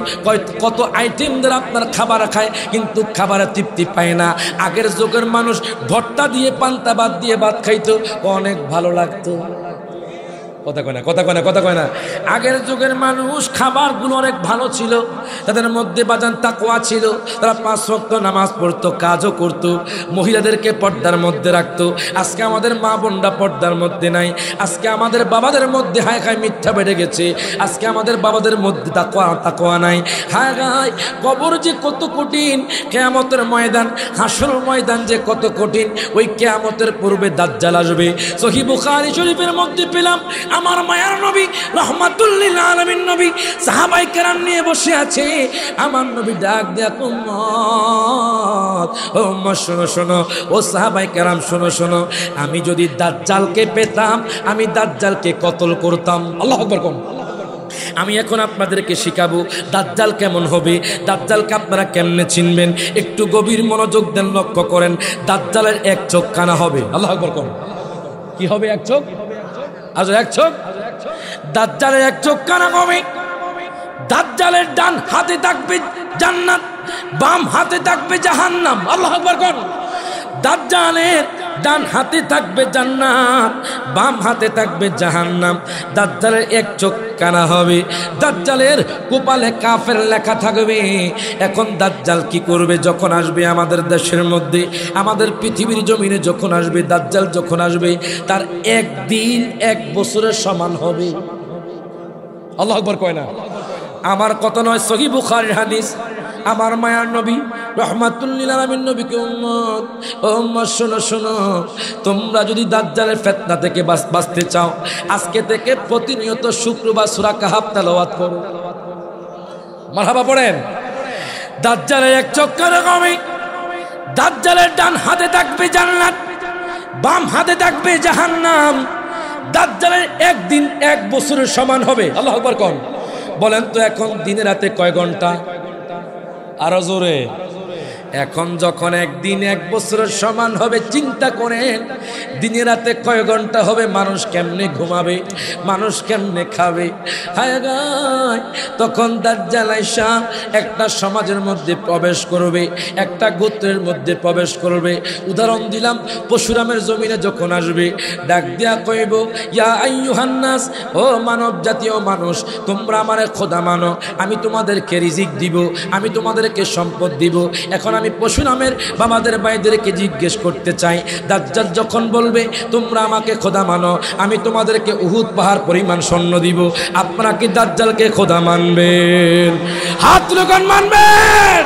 কত আইটেম দ্বারা আপনার খাবার খায়, কিন্তু খাবারে তৃপ্তি পায় না। আগের যুগের মানুষ ভর্তা দিয়ে, পান্তা ভাত দিয়ে ভাত খাইতো, অনেক ভালো লাগতো। কথা কয় না। আগের যুগের মানুষ খাবারগুলো অনেক ভালো ছিল, তাদের মধ্যে বাজান তাকওয়া ছিল, তারা 5 ওয়াক্ত নামাজ পড়তো, কাজও করতো, মহিলাদেরকে পর্দার মধ্যে রাখতো। আজকে আমাদের মা বোনরা পর্দার মধ্যে নাই। আজকে আমাদের বাবাদের মধ্যে হায় হায় মিথ্যা বেড়ে গেছে। আজকে আমাদের বাবাদের মধ্যে তাকওয়া নাই। হায় হায়, কবর যে কত কঠিন, কিয়ামতের ময়দান, হাসরের ময়দান যে কত কঠিন। ওই কিয়ামতের পূর্বে দাজ্জাল আসবে। সহিহ বুখারী শরীফের মধ্যে পেলাম, আমার মায়ার নবী রাহমাতুল লিল আলামিন নবী সাহাবায়ে কেরাম নিয়ে বসে আছে। আমার নবী ডাক দেয়া, উম্মত, ও উম্মত শোনো শোনো, ও সাহাবায়ে কেরাম শোনো শোনো, আমি যদি দাজ্জালকে পেতাম, আমি দাজ্জালকে কতল করতাম। আল্লাহু আকবার কোন। আমি এখন আপনাদেরকে শিখাবো দাজ্জাল কেমন হবে, দাজ্জালকে আপনারা কেমনে চিনবেন। একটু গভীর মনোযোগ দেন, লক্ষ্য করেন। দাজ্জালের এক চোখ কানা হবে। আল্লাহু আকবার কোন। কি হবে? এক চোখ। আজ এক চোখ। দাজ্জালের এক চোখ কানা হবে। দাজ্জালের ডান হাতে থাকবে জান্নাত, বাম হাতে থাকবে জাহান্নাম। আল্লাহু আকবার কোন। দাজ্জালের ডান হাতে থাকবে জান্নাত, বাম হাতে থাকবে জাহান্নাম। দাজ্জালের এক চোখ কানা হবে, দাজ্জালের কপালে কাফের লেখা থাকবে। এখন দাজ্জাল কি করবে? যখন আসবে আমাদের দেশের মধ্যে, আমাদের পৃথিবীর জমিনে যখন আসবে, দাজ্জাল যখন আসবে, তার একদিন 1 বছরের সমান হবে। আল্লাহু আকবার কয় না? আমার কথা নয়, সহিহ বুখারীর হাদিস। আমার মায়ার নবী রাহমাতুল লিল আলামিন নবীকে উম্মত, ও উম্মত শোনো শোনো, তোমরা যদি দাজ্জালের ফিতনা থেকে বাঁচতে চাও, আজকে থেকে প্রতিনিয়ত শুক্রবার সূরা কাহাফ তেলাওয়াত করো। মারহাবা পড়েন। দাজ্জালের এক চক্কর কমে, দাজ্জালের ডান হাতে থাকবে জান্নাত, বাম হাতে থাকবে জাহান্নাম। দাজ্জালের একদিন 1 বছরের সমান হবে। আল্লাহু আকবার কোন। বলেন তো এখন দিনে রাতে কয় ঘন্টা? আরো জোরে। এখন যখন একদিন 1 বছরের সমান হবে, চিন্তা করেন দিনে রাতে কয় ঘন্টা হবে? মানুষ কেমনে ঘুমাবে, মানুষ কেমনে খাবে? হায় গায়, তখন দাজ্জাল আইসা একটা সমাজের মধ্যে প্রবেশ করবে, একটা গোত্রের মধ্যে প্রবেশ করবে। উদাহরণ দিলাম, পরশুরামের জমিনে যখন আসবে, ডাক দিয়া কইব, ইয়া আইয়ুহান নাস, ও মানব জাতীয় মানুষ, তোমরা আমারে খোদা মানো, আমি তোমাদেরকে রিজিক দিব, আমি তোমাদেরকে সম্পদ দিব। এখন আমি পরশুরামের বাবাদের ভাইদেরকে জিজ্ঞেস করতে চাই, দাজ্জাল যখন বলবে তোমরা আমাকে খোদা মানো, আমি তোমাদেরকে উহুদ পাহাড় পরিমাণ স্বর্ণ দিব, আপনারা কি দাজ্জালকে খোদা মানবেন? হাত তুলে মানবেন।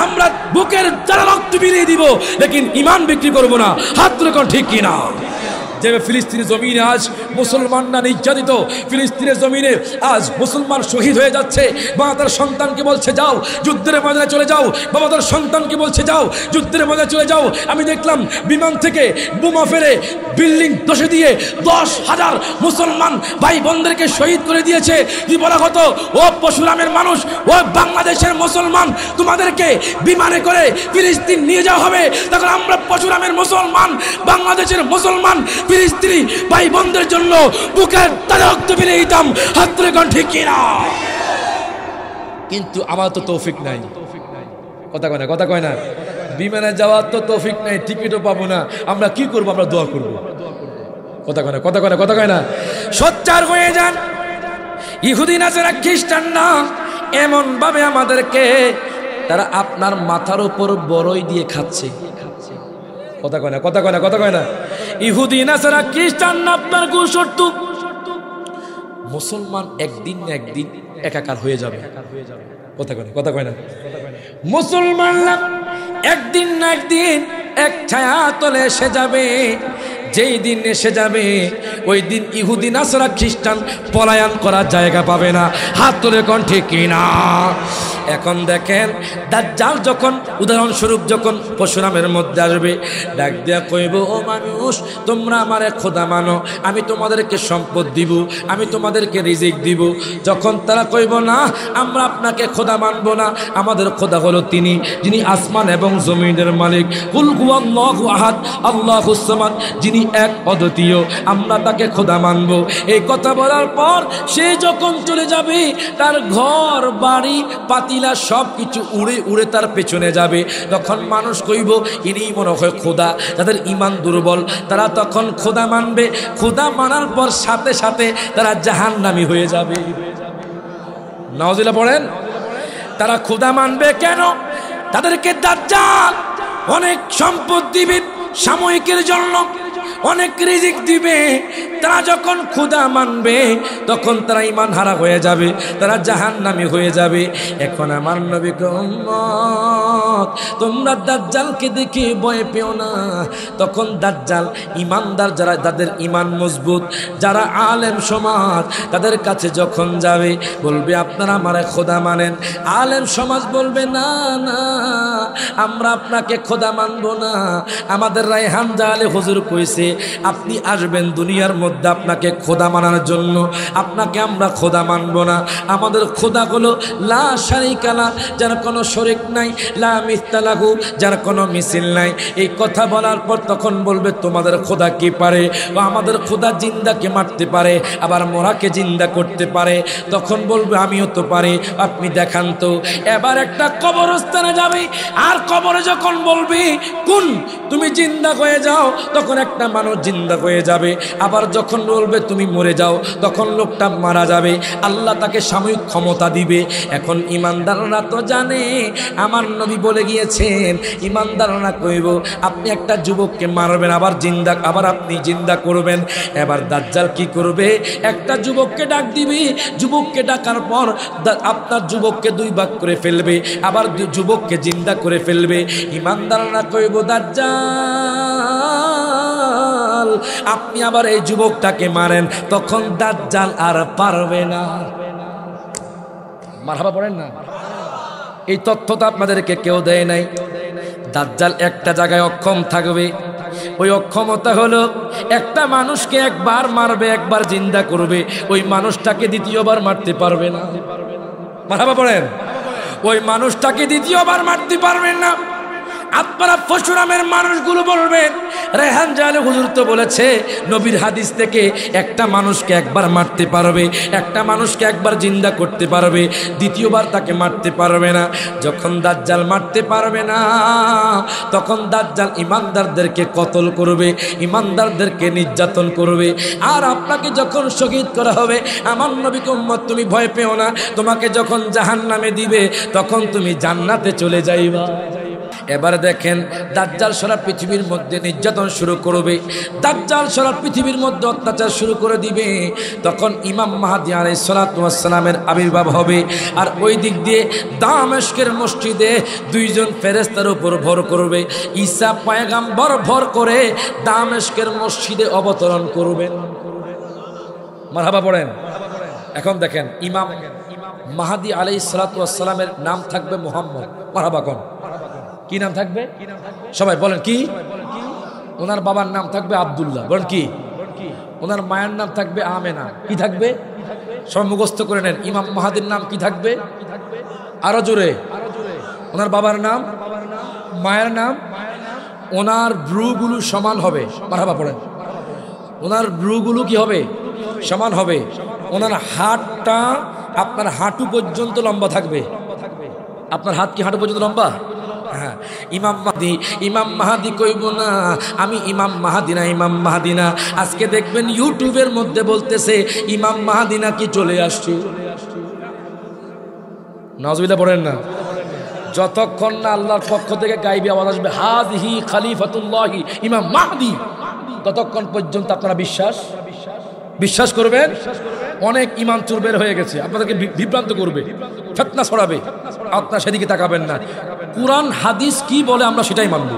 আমরা বুকের যারা রক্ত বিলিয়ে দিব, লেকিন ইমান বিক্রি করব না। হাত তুলে ঠিক কিনা? যে ফিলিস্তিনের জমিনে আজ মুসলমানরা নির্যাতিত, ফিলিস্তিনের জমিনে আজ মুসলমান শহীদ হয়ে যাচ্ছে, বাবা তার সন্তানকে বলছে যাও যুদ্ধের ময়দানে চলে যাও, বাবা তার সন্তানকে বলছে যাও যুদ্ধের ময়দানে চলে যাও। আমি দেখলাম বিমান থেকে বোমা ফেলে বিল্ডিং ধসে দিয়ে 10,000 মুসলমান ভাই বোনদেরকে শহীদ করে দিয়েছে। কি বলা হতো, ও পরশুরামের মানুষ, ও বাংলাদেশের মুসলমান, তোমাদেরকে বিমানে করে ফিলিস্তিন নিয়ে যাওয়া হবে। তখন আমরা পরশুরামের মুসলমান, বাংলাদেশের মুসলমান, ফিলিস্তিনি ভাই বোনদের জন্য বুকের তাজা রক্ত বিলিয়ে দিতাম। হাত তুলে ঠিক কিনা? কিন্তু আমার তো তৌফিক নাই। কথা কয় না, কথা কয় না। বিমানে যাওয়ার তো তৌফিক নাই, টিকিটও পাবো না। আমরা কি করবো? আমরা দোয়া করবো। কথা কয় না, কথা কয় না, কথা কয় না। সোচ্চার হয়ে যান। ইহুদি নাসারা খ্রিস্টানরা এমন ভাবে আমাদেরকে, তারা আপনার মাথার উপর বড়ই দিয়ে খাচ্ছে। কথা কয় না, কথা কয় না, কথা কয় না। ইহুদি নাসারা খ্রিস্টান আপনার গোশর্তু, মুসলমান একদিন না একদিন একাকার হয়ে যাবে। কথা কয় না, কথা কয় না। মুসলমানরা একদিন না একদিন এক ছায়া তলে এসে যাবে। যেই দিন এসে যাবে, ওই দিন ইহুদি নাসারা খ্রিস্টান পলায়ন করার জায়গা পাবে না। হাত তুলে ঠিক কিনা? এখন দেখেন, দাজ্জাল যখন উদাহরণস্বরূপ যখন পরশুরামের মধ্যে আসবে, ডাক দিয়া কইব, ও মানুষ, তোমরা আমারে খোদা মানো, আমি তোমাদেরকে সম্পদ দিব, আমি তোমাদেরকে রিজিক দিব। যখন তারা কইব না, আমরা আপনাকে খোদা মানব না, আমাদের খোদা হলো তিনি, যিনি আসমান এবং জমিনের মালিক, কুল হুয়াল্লাহু আহাদ আল্লাহুস সামাদ, যিনি এক অদ্বিতীয়, আমরা তাকে খোদা মানব। এই কথা বলার পর সে যখন চলে যাবে, তার ঘর বাড়ি পাতিলা সব কিছু উড়ে উড়ে তার পেছনে যাবে। তখন মানুষ কইব, ইনি মনে হয় খোদা। যাদের ইমান দুর্বল তারা তখন খোদা মানবে, খোদা মানার পর সাথে সাথে তারা জাহান্নামী হয়ে যাবে। নাউজুবিল্লাহ পড়েন। তারা খোদা মানবে কেন? তাদেরকে দাজ্জাল অনেক সম্পদ দিবে সাময়িকের জন্য, অনেক রিজিক দিবে। তারা যখন খোদা মানবে তখন তারা ঈমান হারা হয়ে যাবে, তারা জাহান্নামী হয়ে যাবে। এখন আমার নবী কয়, উম্মত, তোমরা দাজ্জালকে দেখে ভয় পেও না। তখন দাজ্জাল ঈমানদার যারা, যাদের ঈমান মজবুত, যারা আলেম সমাজ, তাদের কাছে যখন যাবে বলবে, আপনারা আমারে খোদা মানেন। আলেম সমাজ বলবে, না না, আমরা আপনাকে খোদা মানবো না। আমাদের রায়হান জালে হুজুর কইছে আপনি আসবেন দুনিয়ার মধ্যে আপনাকে খোদা মানার জন্য। আপনাকে আমরা খোদা মানব না। আমাদের খোদা হলো লা শারিকা লা, যার কোনো শরিক নাই, লা মিসলাহু, যার কোনো মিছিল নাই। এই কথা বলার পর তখন বলবে তোমাদের খোদা কি পারে? ও আমাদের খোদা জিন্দাকে মারতে পারে, আবার মরাকে জিন্দা করতে পারে। তখন বলবে আমিও তো পারি, আপনি দেখান তো। এবার একটা কবরস্থানে যাবে, আর কবরে যখন বলবি কোন তুমি জিন্দা হয়ে যাও, তখন একটা মানুষ জিন্দা হয়ে যাবে। আবার যখন বলবে তুমি মরে যাও, তখন লোকটা মারা যাবে। আল্লাহ তাকে সাময়িক ক্ষমতা দিবে। এখন ইমানদাররা তো জানে, আমার নবী বলে গিয়েছেন, ইমানদাররা কইব আপনি একটা যুবককে মারবেন, আবার জিন্দা, আবার আপনি জিন্দা করবেন। এবার দাজ্জাল কি করবে? একটা যুবককে ডাক দিবি, যুবককে ডাকার পর আপনার যুবককে দুই ভাগ করে ফেলবে, আবার যুবককে জিন্দা করে ফেলবে। ইমানদাররা কইব দাজ্জাল আপনি আবার এই যুবকটাকে মারেন, তখন দাজ্জাল আর পারবে না। মারহাবা পড়েন না। এই তথ্যটা আপনাদেরকে কেউ দেয় নাই। দাজ্জাল একটা জায়গায় অক্ষম থাকবে। ওই অক্ষমতা হলো একটা মানুষকে একবার মারবে, একবার জিন্দা করবে, ওই মানুষটাকে দ্বিতীয়বার মারতে পারবে না। মারহাবা পড়েন। ওই মানুষটাকে দ্বিতীয়বার মারতে পারবেন না। আপনারা পরশুরামের মানুষগুলো বলবেন রেহান জালে হুজুর তো বলেছে নবীর হাদিস থেকে একটা মানুষকে একবার মারতে পারবে, একটা মানুষকে একবার জিন্দা করতে পারবে, দ্বিতীয়বার তাকে মারতে পারবে না। যখন দাজ্জাল মারতে পারবে না, তখন দাজ্জাল ইমানদারদেরকে কতল করবে, ইমানদারদেরকে নির্যাতন করবে। আর আপনাকে যখন শহীদ করা হবে, আমার নবীকে উম্মত তুমি ভয় পেও না, তোমাকে যখন জাহান্নামে দিবে তখন তুমি জান্নাতে চলে যাইবা। এবার দেখেন দাজ্জাল সারা পৃথিবীর মধ্যে নির্যাতন শুরু করবে, দাজ্জাল সারা পৃথিবীর মধ্যে অত্যাচার শুরু করে দিবে। তখন ইমাম মাহদী আলাইহিস সালাতু ওয়াস সালামের আবির্ভাব হবে। আর ওই দিক দিয়ে দামেস্কের মসজিদে দুইজন ফেরেশতার উপর ভর করবে। ঈসা পয়গম্বর ভর করে দামেস্কের মসজিদে অবতরণ করবেন। মারহাবা পড়েন। এখন দেখেন ইমাম মাহদী আলাইহিস সালাতু ওয়াস সালামের নাম থাকবে মুহাম্মদ। মারহাবা কোন কি নাম থাকবে? সবাই বলেন কি? ওনার বাবার নাম থাকবে আব্দুল্লাহ। বলেন কি? ওনার মায়ের নাম থাকবে আমেনা। কি থাকবে? সব মুখস্থ করে নেন। ইমাম মাহাদির নাম কি থাকবে? আরো জোরে। ওনার বাবার নাম, মায়ের নাম, ওনার ব্রুগুলো সমান হবে। মারহাবা পড়েন। ওনার ব্রুগুলো কি হবে? সমান হবে। ওনার হাতটা আপনার হাঁটু পর্যন্ত লম্বা থাকবে। আপনার হাত কি হাঁটু পর্যন্ত লম্বা? হ্যাঁ। ইমাম মাহাদি কইব না আমি ইমাম মাহাদি না, ইমাম মাহাদি না। আজকে দেখবেন ইউটিউবের মধ্যে বলতেছে ইমাম মাহাদি নাকি চলে আসছে। নাউজুবিল্লাহ পড়েন না। যতক্ষণ না আল্লাহর পক্ষ থেকে গায়বী আওয়াজ আসবে হাযিহি খলিফাতুল্লাহি ইমাম মাহদি, ততক্ষণ পর্যন্ত আপনারা বিশ্বাস করবেন। অনেক ইমাম চোর বের হয়ে গেছে, আপনাদেরকে বিভ্রান্ত করবে, ফিতনা ছড়াবে, আপনারা সেদিকে তাকাবেন না। কুরআন হাদিস কি বলে আমরা সেটাই মানব।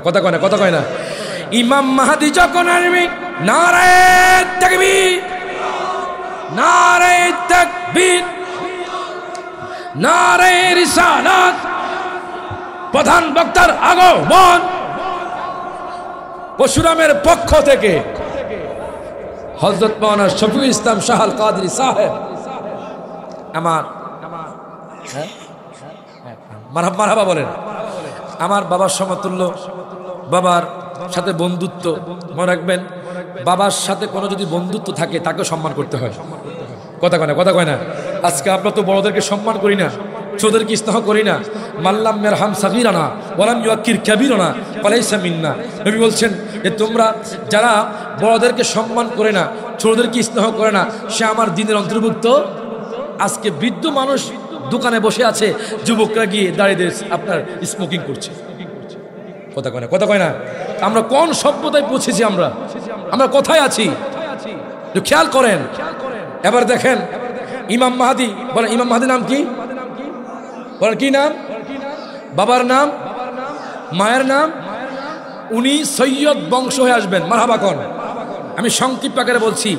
কথা কয় না। ইমাম মাহদি যখন আসবে, নারে তাকবীর, নারে তাকবীর, নারে রিসালাত, প্রধান বক্তার আগমন। পরশুরামের পক্ষ থেকে হযরত মাওলানা শফিউল ইসলাম শাহ আল কাদরি সাহেব, আমার মারহাবা বলেন, আমার বাবার সমতুল্য, বাবার সাথে বন্ধুত্ব। মনে রাখবেন, বাবার সাথে কোনো যদি বন্ধুত্ব থাকে তাকে সম্মান করতে হয়। কথা কয় না। আজকে আমরা তো বড়দেরকে সম্মান করি না, ছোটদেরকে স্নেহ করি না। মাল্লাম ইয়ারহাম সাগীরানা ওয়ালাম ইউকির কাবীরানা ফালাইসা মিন্না। নবী বলছেন যে তোমরা যারা বড়দেরকে সম্মান করে না, ছোটদেরকে স্নেহ করে না, সে আমার দ্বীনের অন্তর্ভুক্ত। আজকে বৃদ্ধ মানুষ দোকানে বসে আছে, যুবকরা গিয়ে দাঁড়িয়ে আপনার স্মোকিং করছে। কথা কয় না। আমরা কোন সভ্যতায় পৌঁছেছি? আমরা কোথায় আছি? খেয়াল করেন। এবার দেখেন ইমাম মাহদি, বলেন ইমাম মাহদি নাম কি? বলেন কি নাম? বাবার নাম, মায়ের নাম। উনি সৈয়দ বংশ হয়ে আসবেন। মারহাবা কোন। আমি সংক্ষিপ্ত আকারে বলছি,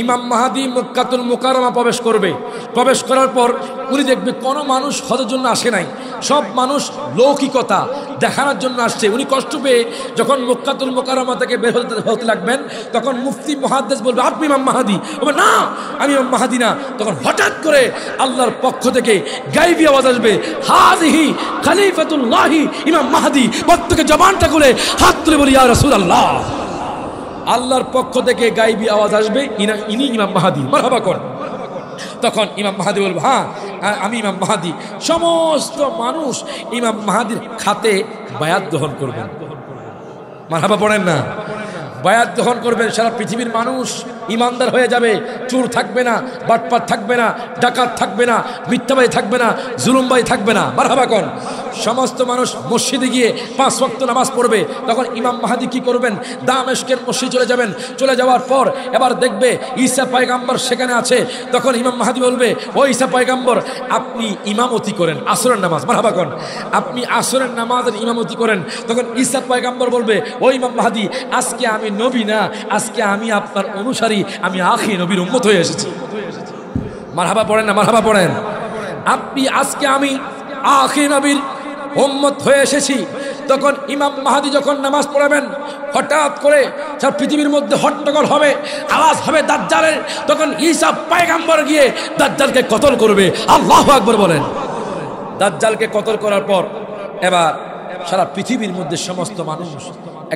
ইমাম মাহাদি মক্কাতুল মুকাররমা প্রবেশ করবে। প্রবেশ করার পর উনি দেখবে কোনো মানুষ হজের জন্য আসে নাই, সব মানুষ লৌকিকতা দেখানোর জন্য আসছে। উনি কষ্ট পেয়ে যখন মক্কাতুল মুকাররমা থেকে বের হতে লাগবেন, তখন মুফতি মুহাদ্দিস বলবে, আপনি ইমাম মাহাদি? বলবে, না আমি ইমাম মাহাদি না। তখন হঠাৎ করে আল্লাহর পক্ষ থেকে গায়বী আওয়াজ আসবে, হাযিহি খলিফাতুল্লাহি ইমাম মাহাদি। প্রত্যেকে জবানটা করে হাত তুলে বলি, ইয়া রাসূলুল্লাহ। আল্লাহর পক্ষ থেকে গায়বী আওয়াজ আসবে, ইনি ইমাম মাহাদি, মারহাবা কর। তখন ইমাম মাহাদি বলবে, হ্যাঁ আমি ইমাম মাহাদি। সমস্ত মানুষ ইমাম মাহাদির খাতে বায়াত গ্রহণ করবেন। মারহাবা পড়েন না? বায়াত গ্রহণ করবেন। সারা পৃথিবীর মানুষ ইমানদার হয়ে যাবে। চোর থাকবে না, বাটপার থাকবে না, ডাকাত থাকবে না, মিথ্যাবাদী থাকবে না, জুলুমবাদী থাকবে না। মারহাবা কর। সমস্ত মানুষ মসজিদে গিয়ে 5 ওয়াক্ত নামাজ পড়বে। তখন ইমাম মাহাদি কি করবেন? দামেস্কের মসজিদ চলে যাবেন। চলে যাওয়ার পর এবার দেখবে ঈসা পয়গাম্বর সেখানে আছে। তখন ইমাম মাহাদি বলবে, ও ঈসা পয়গাম্বর, আপনি ইমামতি করেন আসরের নামাজ। মারহাবা কর। আপনি আসরের নামাজের ইমামতি করেন। তখন ঈসা পয়গাম্বর বলবে, ও ইমাম মাহাদি, আজকে আমি নবী না, আজকে আমি আপনার অনুসারী, আমি আখির নবীর উম্মত হয়ে এসেছি। মারহাবা পড়েন না? মারহাবা পড়েন। আপনি আজকে আমি আখির নবীর উম্মত হয়ে এসেছি। তখন ইমাম মাহাদি যখন নামাজ পড়াবেন, হঠাৎ করে সব পৃথিবীর মধ্যে হট্টগোল হবে, আওয়াজ হবে দাজ্জালের। তখন ঈসা পয়গাম্বর গিয়ে দাজ্জালকে কতল করবে। আল্লাহু আকবার বলেন। দাজ্জালকে কতল করার পর এবার সারা পৃথিবীর মধ্যে সমস্ত মানুষ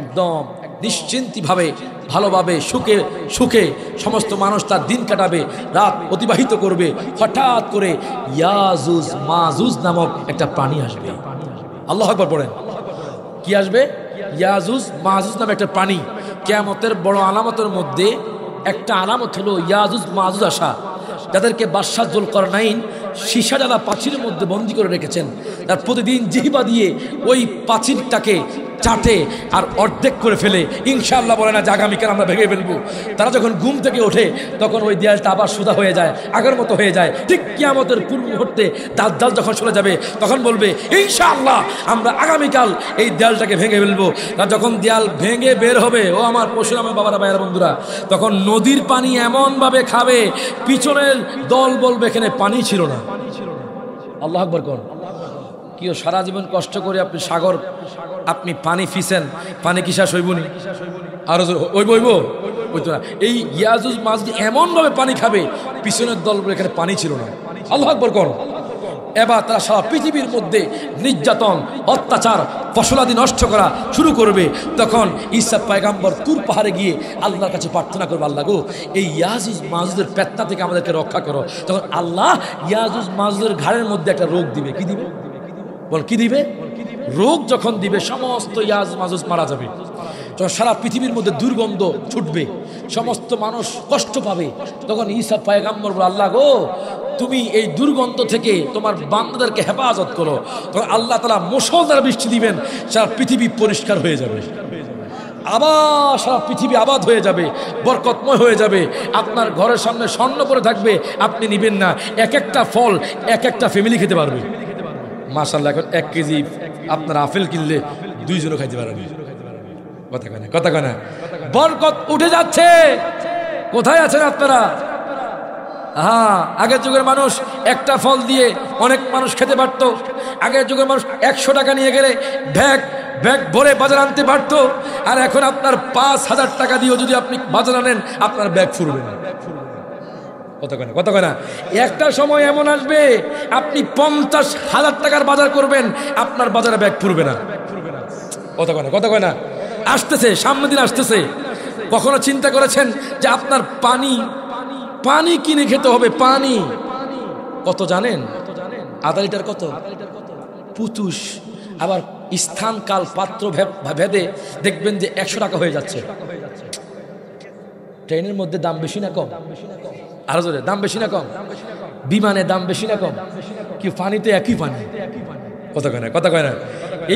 একদম নিশ্চিন্তিভাবে, ভালোভাবে, সুখে সুখে সমস্ত মানুষ তার দিন কাটাবে, রাত অতিবাহিত করবে। হঠাৎ করে ইয়াজুজ মাজুজ নামক একটা প্রাণী আসবে। আল্লাহু আকবার পড়েন। কি আসবে? ইয়াজুজ মাজুজ নামে একটা প্রাণী। কিয়ামতের বড় আলামতের মধ্যে একটা আলামত হলো ইয়াজুজ মাজুজ আসা, যাদেরকে বাদশাহ যুলকারনাইন সীসা জ্বালা প্রাচীরের মধ্যে বন্দী করে রেখেছেন। তার প্রতিদিন জিহ্বা দিয়ে ওই প্রাচীরটাকে চাটে আর অর্ধেক করে ফেলে। ইনশাআল্লাহ বলে না যে আগামীকাল আমরা ভেঙে ফেলবো। তারা যখন ঘুম থেকে ওঠে তখন ওই দেয়ালটা আবার সোজা হয়ে যায়, আগের মতো হয়ে যায়। ঠিক কিয়ামতের পূর্ব মুহূর্তে দাজ্জাল যখন চলে যাবে, তখন বলবে, ইনশাআল্লাহ আমরা আগামীকাল এই দেয়ালটাকে ভেঙে ফেলবো। আর যখন দেয়াল ভেঙে বের হবে, ও আমার পশুর, আমার বাবারা, ভাইয়েরা, বন্ধুরা, তখন নদীর পানি এমনভাবে খাবে, পিছনের দল বলবে এখানে পানি ছিল না। আল্লাহু আকবার কোন। কিও সারা জীবন কষ্ট করে আপনি সাগর, আপনি পানি ফিসেন, পানি কি শেষ হইব নি? আরো হইব হইব হইতো না। এই ইয়াজুজ মাজুজ এমনভাবে পানি খাবে, পিছনের দল বলে এখানে পানি ছিল না। আল্লাহু আকবার কোন। এবার তারা সারা পৃথিবীর মধ্যে নির্যাতন, অত্যাচার, ফসলাদি নষ্ট করা শুরু করবে। তখন ঈসা পয়গাম্বর তুর পাহাড়ে গিয়ে আল্লাহর কাছে প্রার্থনা করবে, আল্লাহ গো, এই ইয়াজুজ মাজুজের পেটনা থেকে আমাদেরকে রক্ষা করো। তখন আল্লাহ ইয়াজুজ মাজুজের ঘাড়ের মধ্যে একটা রোগ দিবে। কি দিবে? বল, কি দিবে? রোগ যখন দিবে, সমস্ত ইয়াজুজ মাজুজ মারা যাবে। যখন সারা পৃথিবীর মধ্যে দুর্গন্ধ ছুটবে, সমস্ত মানুষ কষ্ট পাবে, তখন ঈসা পয়গাম্বর বলে, আল্লাহ গো, তুমি এই দুর্গন্ধ থেকে তোমার বান্দাদেরকে হেফাজত করো। তখন আল্লাহ তাআলা মুষলধারে বৃষ্টি দিবেন, সারা পৃথিবী পরিষ্কার হয়ে যাবে। আবার সারা পৃথিবী আবাদ হয়ে যাবে, বরকতময় হয়ে যাবে। আপনার ঘরের সামনে স্বর্ণ পড়ে থাকবে, আপনি নিবেন না। এক একটা ফল এক একটা ফ্যামিলি খেতে পারবে। মাশাআল্লাহ, এখন 1 কেজি আপনার আপেল কিনলে 2 জনও খাইতে পারবে। কথা কয় না? কথা কয় না? বরকত উঠে যাচ্ছে। কোথায় আছেন আপনারা? হ্যাঁ, আগের যুগের মানুষ একটা ফল দিয়ে অনেক মানুষ খেতে পারত। আগের যুগের মানুষ 100 টাকা নিয়ে গেলে ব্যাগ ভরে বাজার আনতে পারত। আর এখন আপনার 5000 টাকা দিয়েও যদি আপনি বাজার আনেন, আপনার ব্যাগ ফুরবে না। কথা কয় না? কথা কয় না? একটা সময় এমন আসবে, আপনি 50,000 টাকার বাজার করবেন, আপনার বাজারে ব্যাগ ফুরবে না। কথা কয় না? কথা কয় না? আসতেছে, সামনের দিন আসতেছে। কখনো চিন্তা করেছেন যে আপনার পানি কিনে খেতে হবে? পানি কত জানেন? আধা লিটার কত? 25। আবার স্থান, কাল, পাত্র ভেদে দেখবেন যে 100 টাকা হয়ে যাচ্ছে। ট্রেনের মধ্যে দাম বেশি না কম? আরো জোরে, দাম বেশি না কম? বিমানে দাম বেশি না কম? কি পানিতে একই পানি। কথা কয় না? কথা কয় না?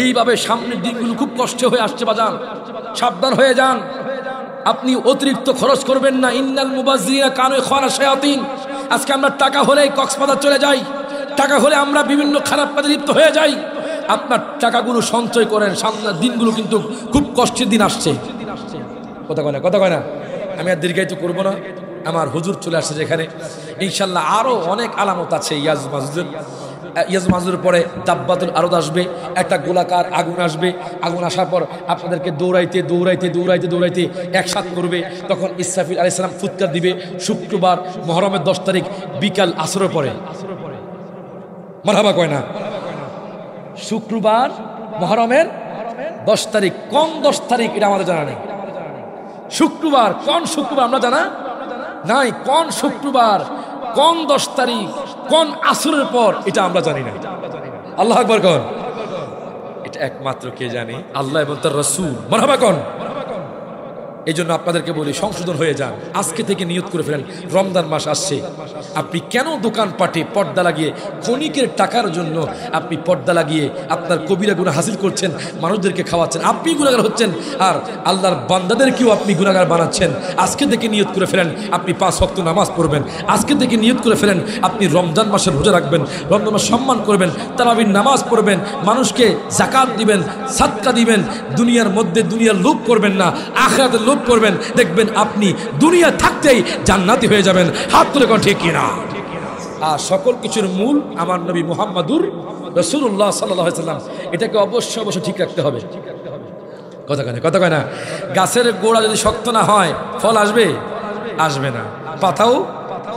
এইভাবে সামনের দিনগুলো খুব কষ্ট হয়ে আসছে বাজান, সাবধান হয়ে যান। আপনি অতিরিক্ত খরচ করবেন না। ইন্নাল মুবাজ্জিরিনা কানু ইখওয়ানা শায়াতিন। আজকে আমরা টাকা হলেই কক্সবাজার চলে যাই, টাকা হলে আমরা বিভিন্ন খারাপ কাজে লিপ্ত হয়ে যাই। আপনার টাকাগুলো সঞ্চয় করেন, সামনের দিনগুলো কিন্তু খুব কষ্টের দিন আসছে। কথা কয় না? কথা কয় না? আমি আর দীর্ঘায়িত করবো না। আমার হুজুর চলে আসছে যেখানে, ইনশাল্লাহ আরও অনেক আলামত আছে ইয়াজ মাজুদের। ইয়াজ মাজুদের পরে দাব্বাতুল আরদ আসবে, একটা গোলাকার আগুন আসবে, আগুন আসার পর আপনাদেরকে দৌড়াইতে দৌড়াইতে দৌড়াইতে দৌড়াইতে একসাথ করবে। তখন ইসরাফিল আলাইহিস সালাম ফুৎকার দিবে। শুক্রবার মুহররমের 10 তারিখ বিকাল আসরের পরে, মারহাবা কয় না, শুক্রবার মুহররমের 10 তারিখ। কোন 10 তারিখ এটা আমাদের জানা নেই। শুক্রবার কোন শুক্রবার আমরা জানা নাই, কোন শুক্রবার কোন 10 তারিখ কোন আসরের পর এটা আমরা জানি না। আল্লাহু আকবার কোন, এটা একমাত্র কে জানে? আল্লাহ এবং তার রাসূল। মারহাবা কোন। এই জন্য আপনাদেরকে বলি, সংশোধন হয়ে যান। আজকে থেকে নিয়ত করে ফেলেন, রমজান মাস আসছে। আপনি কেন দোকানপাটে পর্দা লাগিয়ে ক্ষণিকের টাকার জন্য আপনি পর্দা লাগিয়ে আপনার কবিরা গুনাহ হাসিল করছেন, মানুষদেরকে খাওয়াচ্ছেন, আপনি গুনাহগার হচ্ছেন, আর আল্লাহর বান্দাদেরকেও আপনি গুনাহগার বানাচ্ছেন। আজকে থেকে নিয়ত করে ফেলেন আপনি 5 ওয়াক্ত নামাজ পড়বেন। আজকে থেকে নিয়ত করে ফেলেন আপনি রমজান মাসের রোজা রাখবেন, রমজান মাস সম্মান করবেন, তারাবির নামাজ পড়বেন, মানুষকে যাকাত দিবেন, সাদকা দিবেন। দুনিয়ার মধ্যে দুনিয়ার লোভ করবেন না, আখিরাতের লোভ করবেন। দেখবেন আপনি দুনিয়া থাকতেই জান্নাতি হয়ে যাবেন। হাত তুলে কোন ঠিক কিনা? আর সকল কিছুর মূল আমার নবী মুহাম্মাদুর রাসূলুল্লাহ সাল্লাল্লাহু আলাইহি ওয়াসাল্লাম। এটাকে অবশ্যই অবশ্যই ঠিক রাখতে হবে। কথা কয় না। গাছের গোড়া যদি শক্ত না হয় ফল আসবে? আসবে না, পাতাও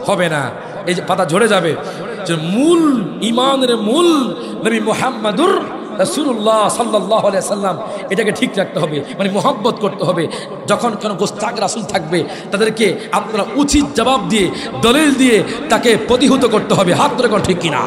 হবে না, এই যে পাতা ঝরে যাবে। যে মূল ঈমানের মূল নবী মুহাম্মাদুর রাসূলুল্লাহ সাল্লাল্লাহু আলাইহি ওয়াসাল্লাম, এটাকে ঠিক রাখতে হবে, মানে মুহাব্বত করতে হবে। যখন কোনো গোস্তাক রাসূল থাকবে তাদেরকে আপনারা উচিত জবাব দিয়ে দলিল দিয়ে তাকে প্রতিহত করতে হবে। হাত ধরে কোন ঠিক কিনা?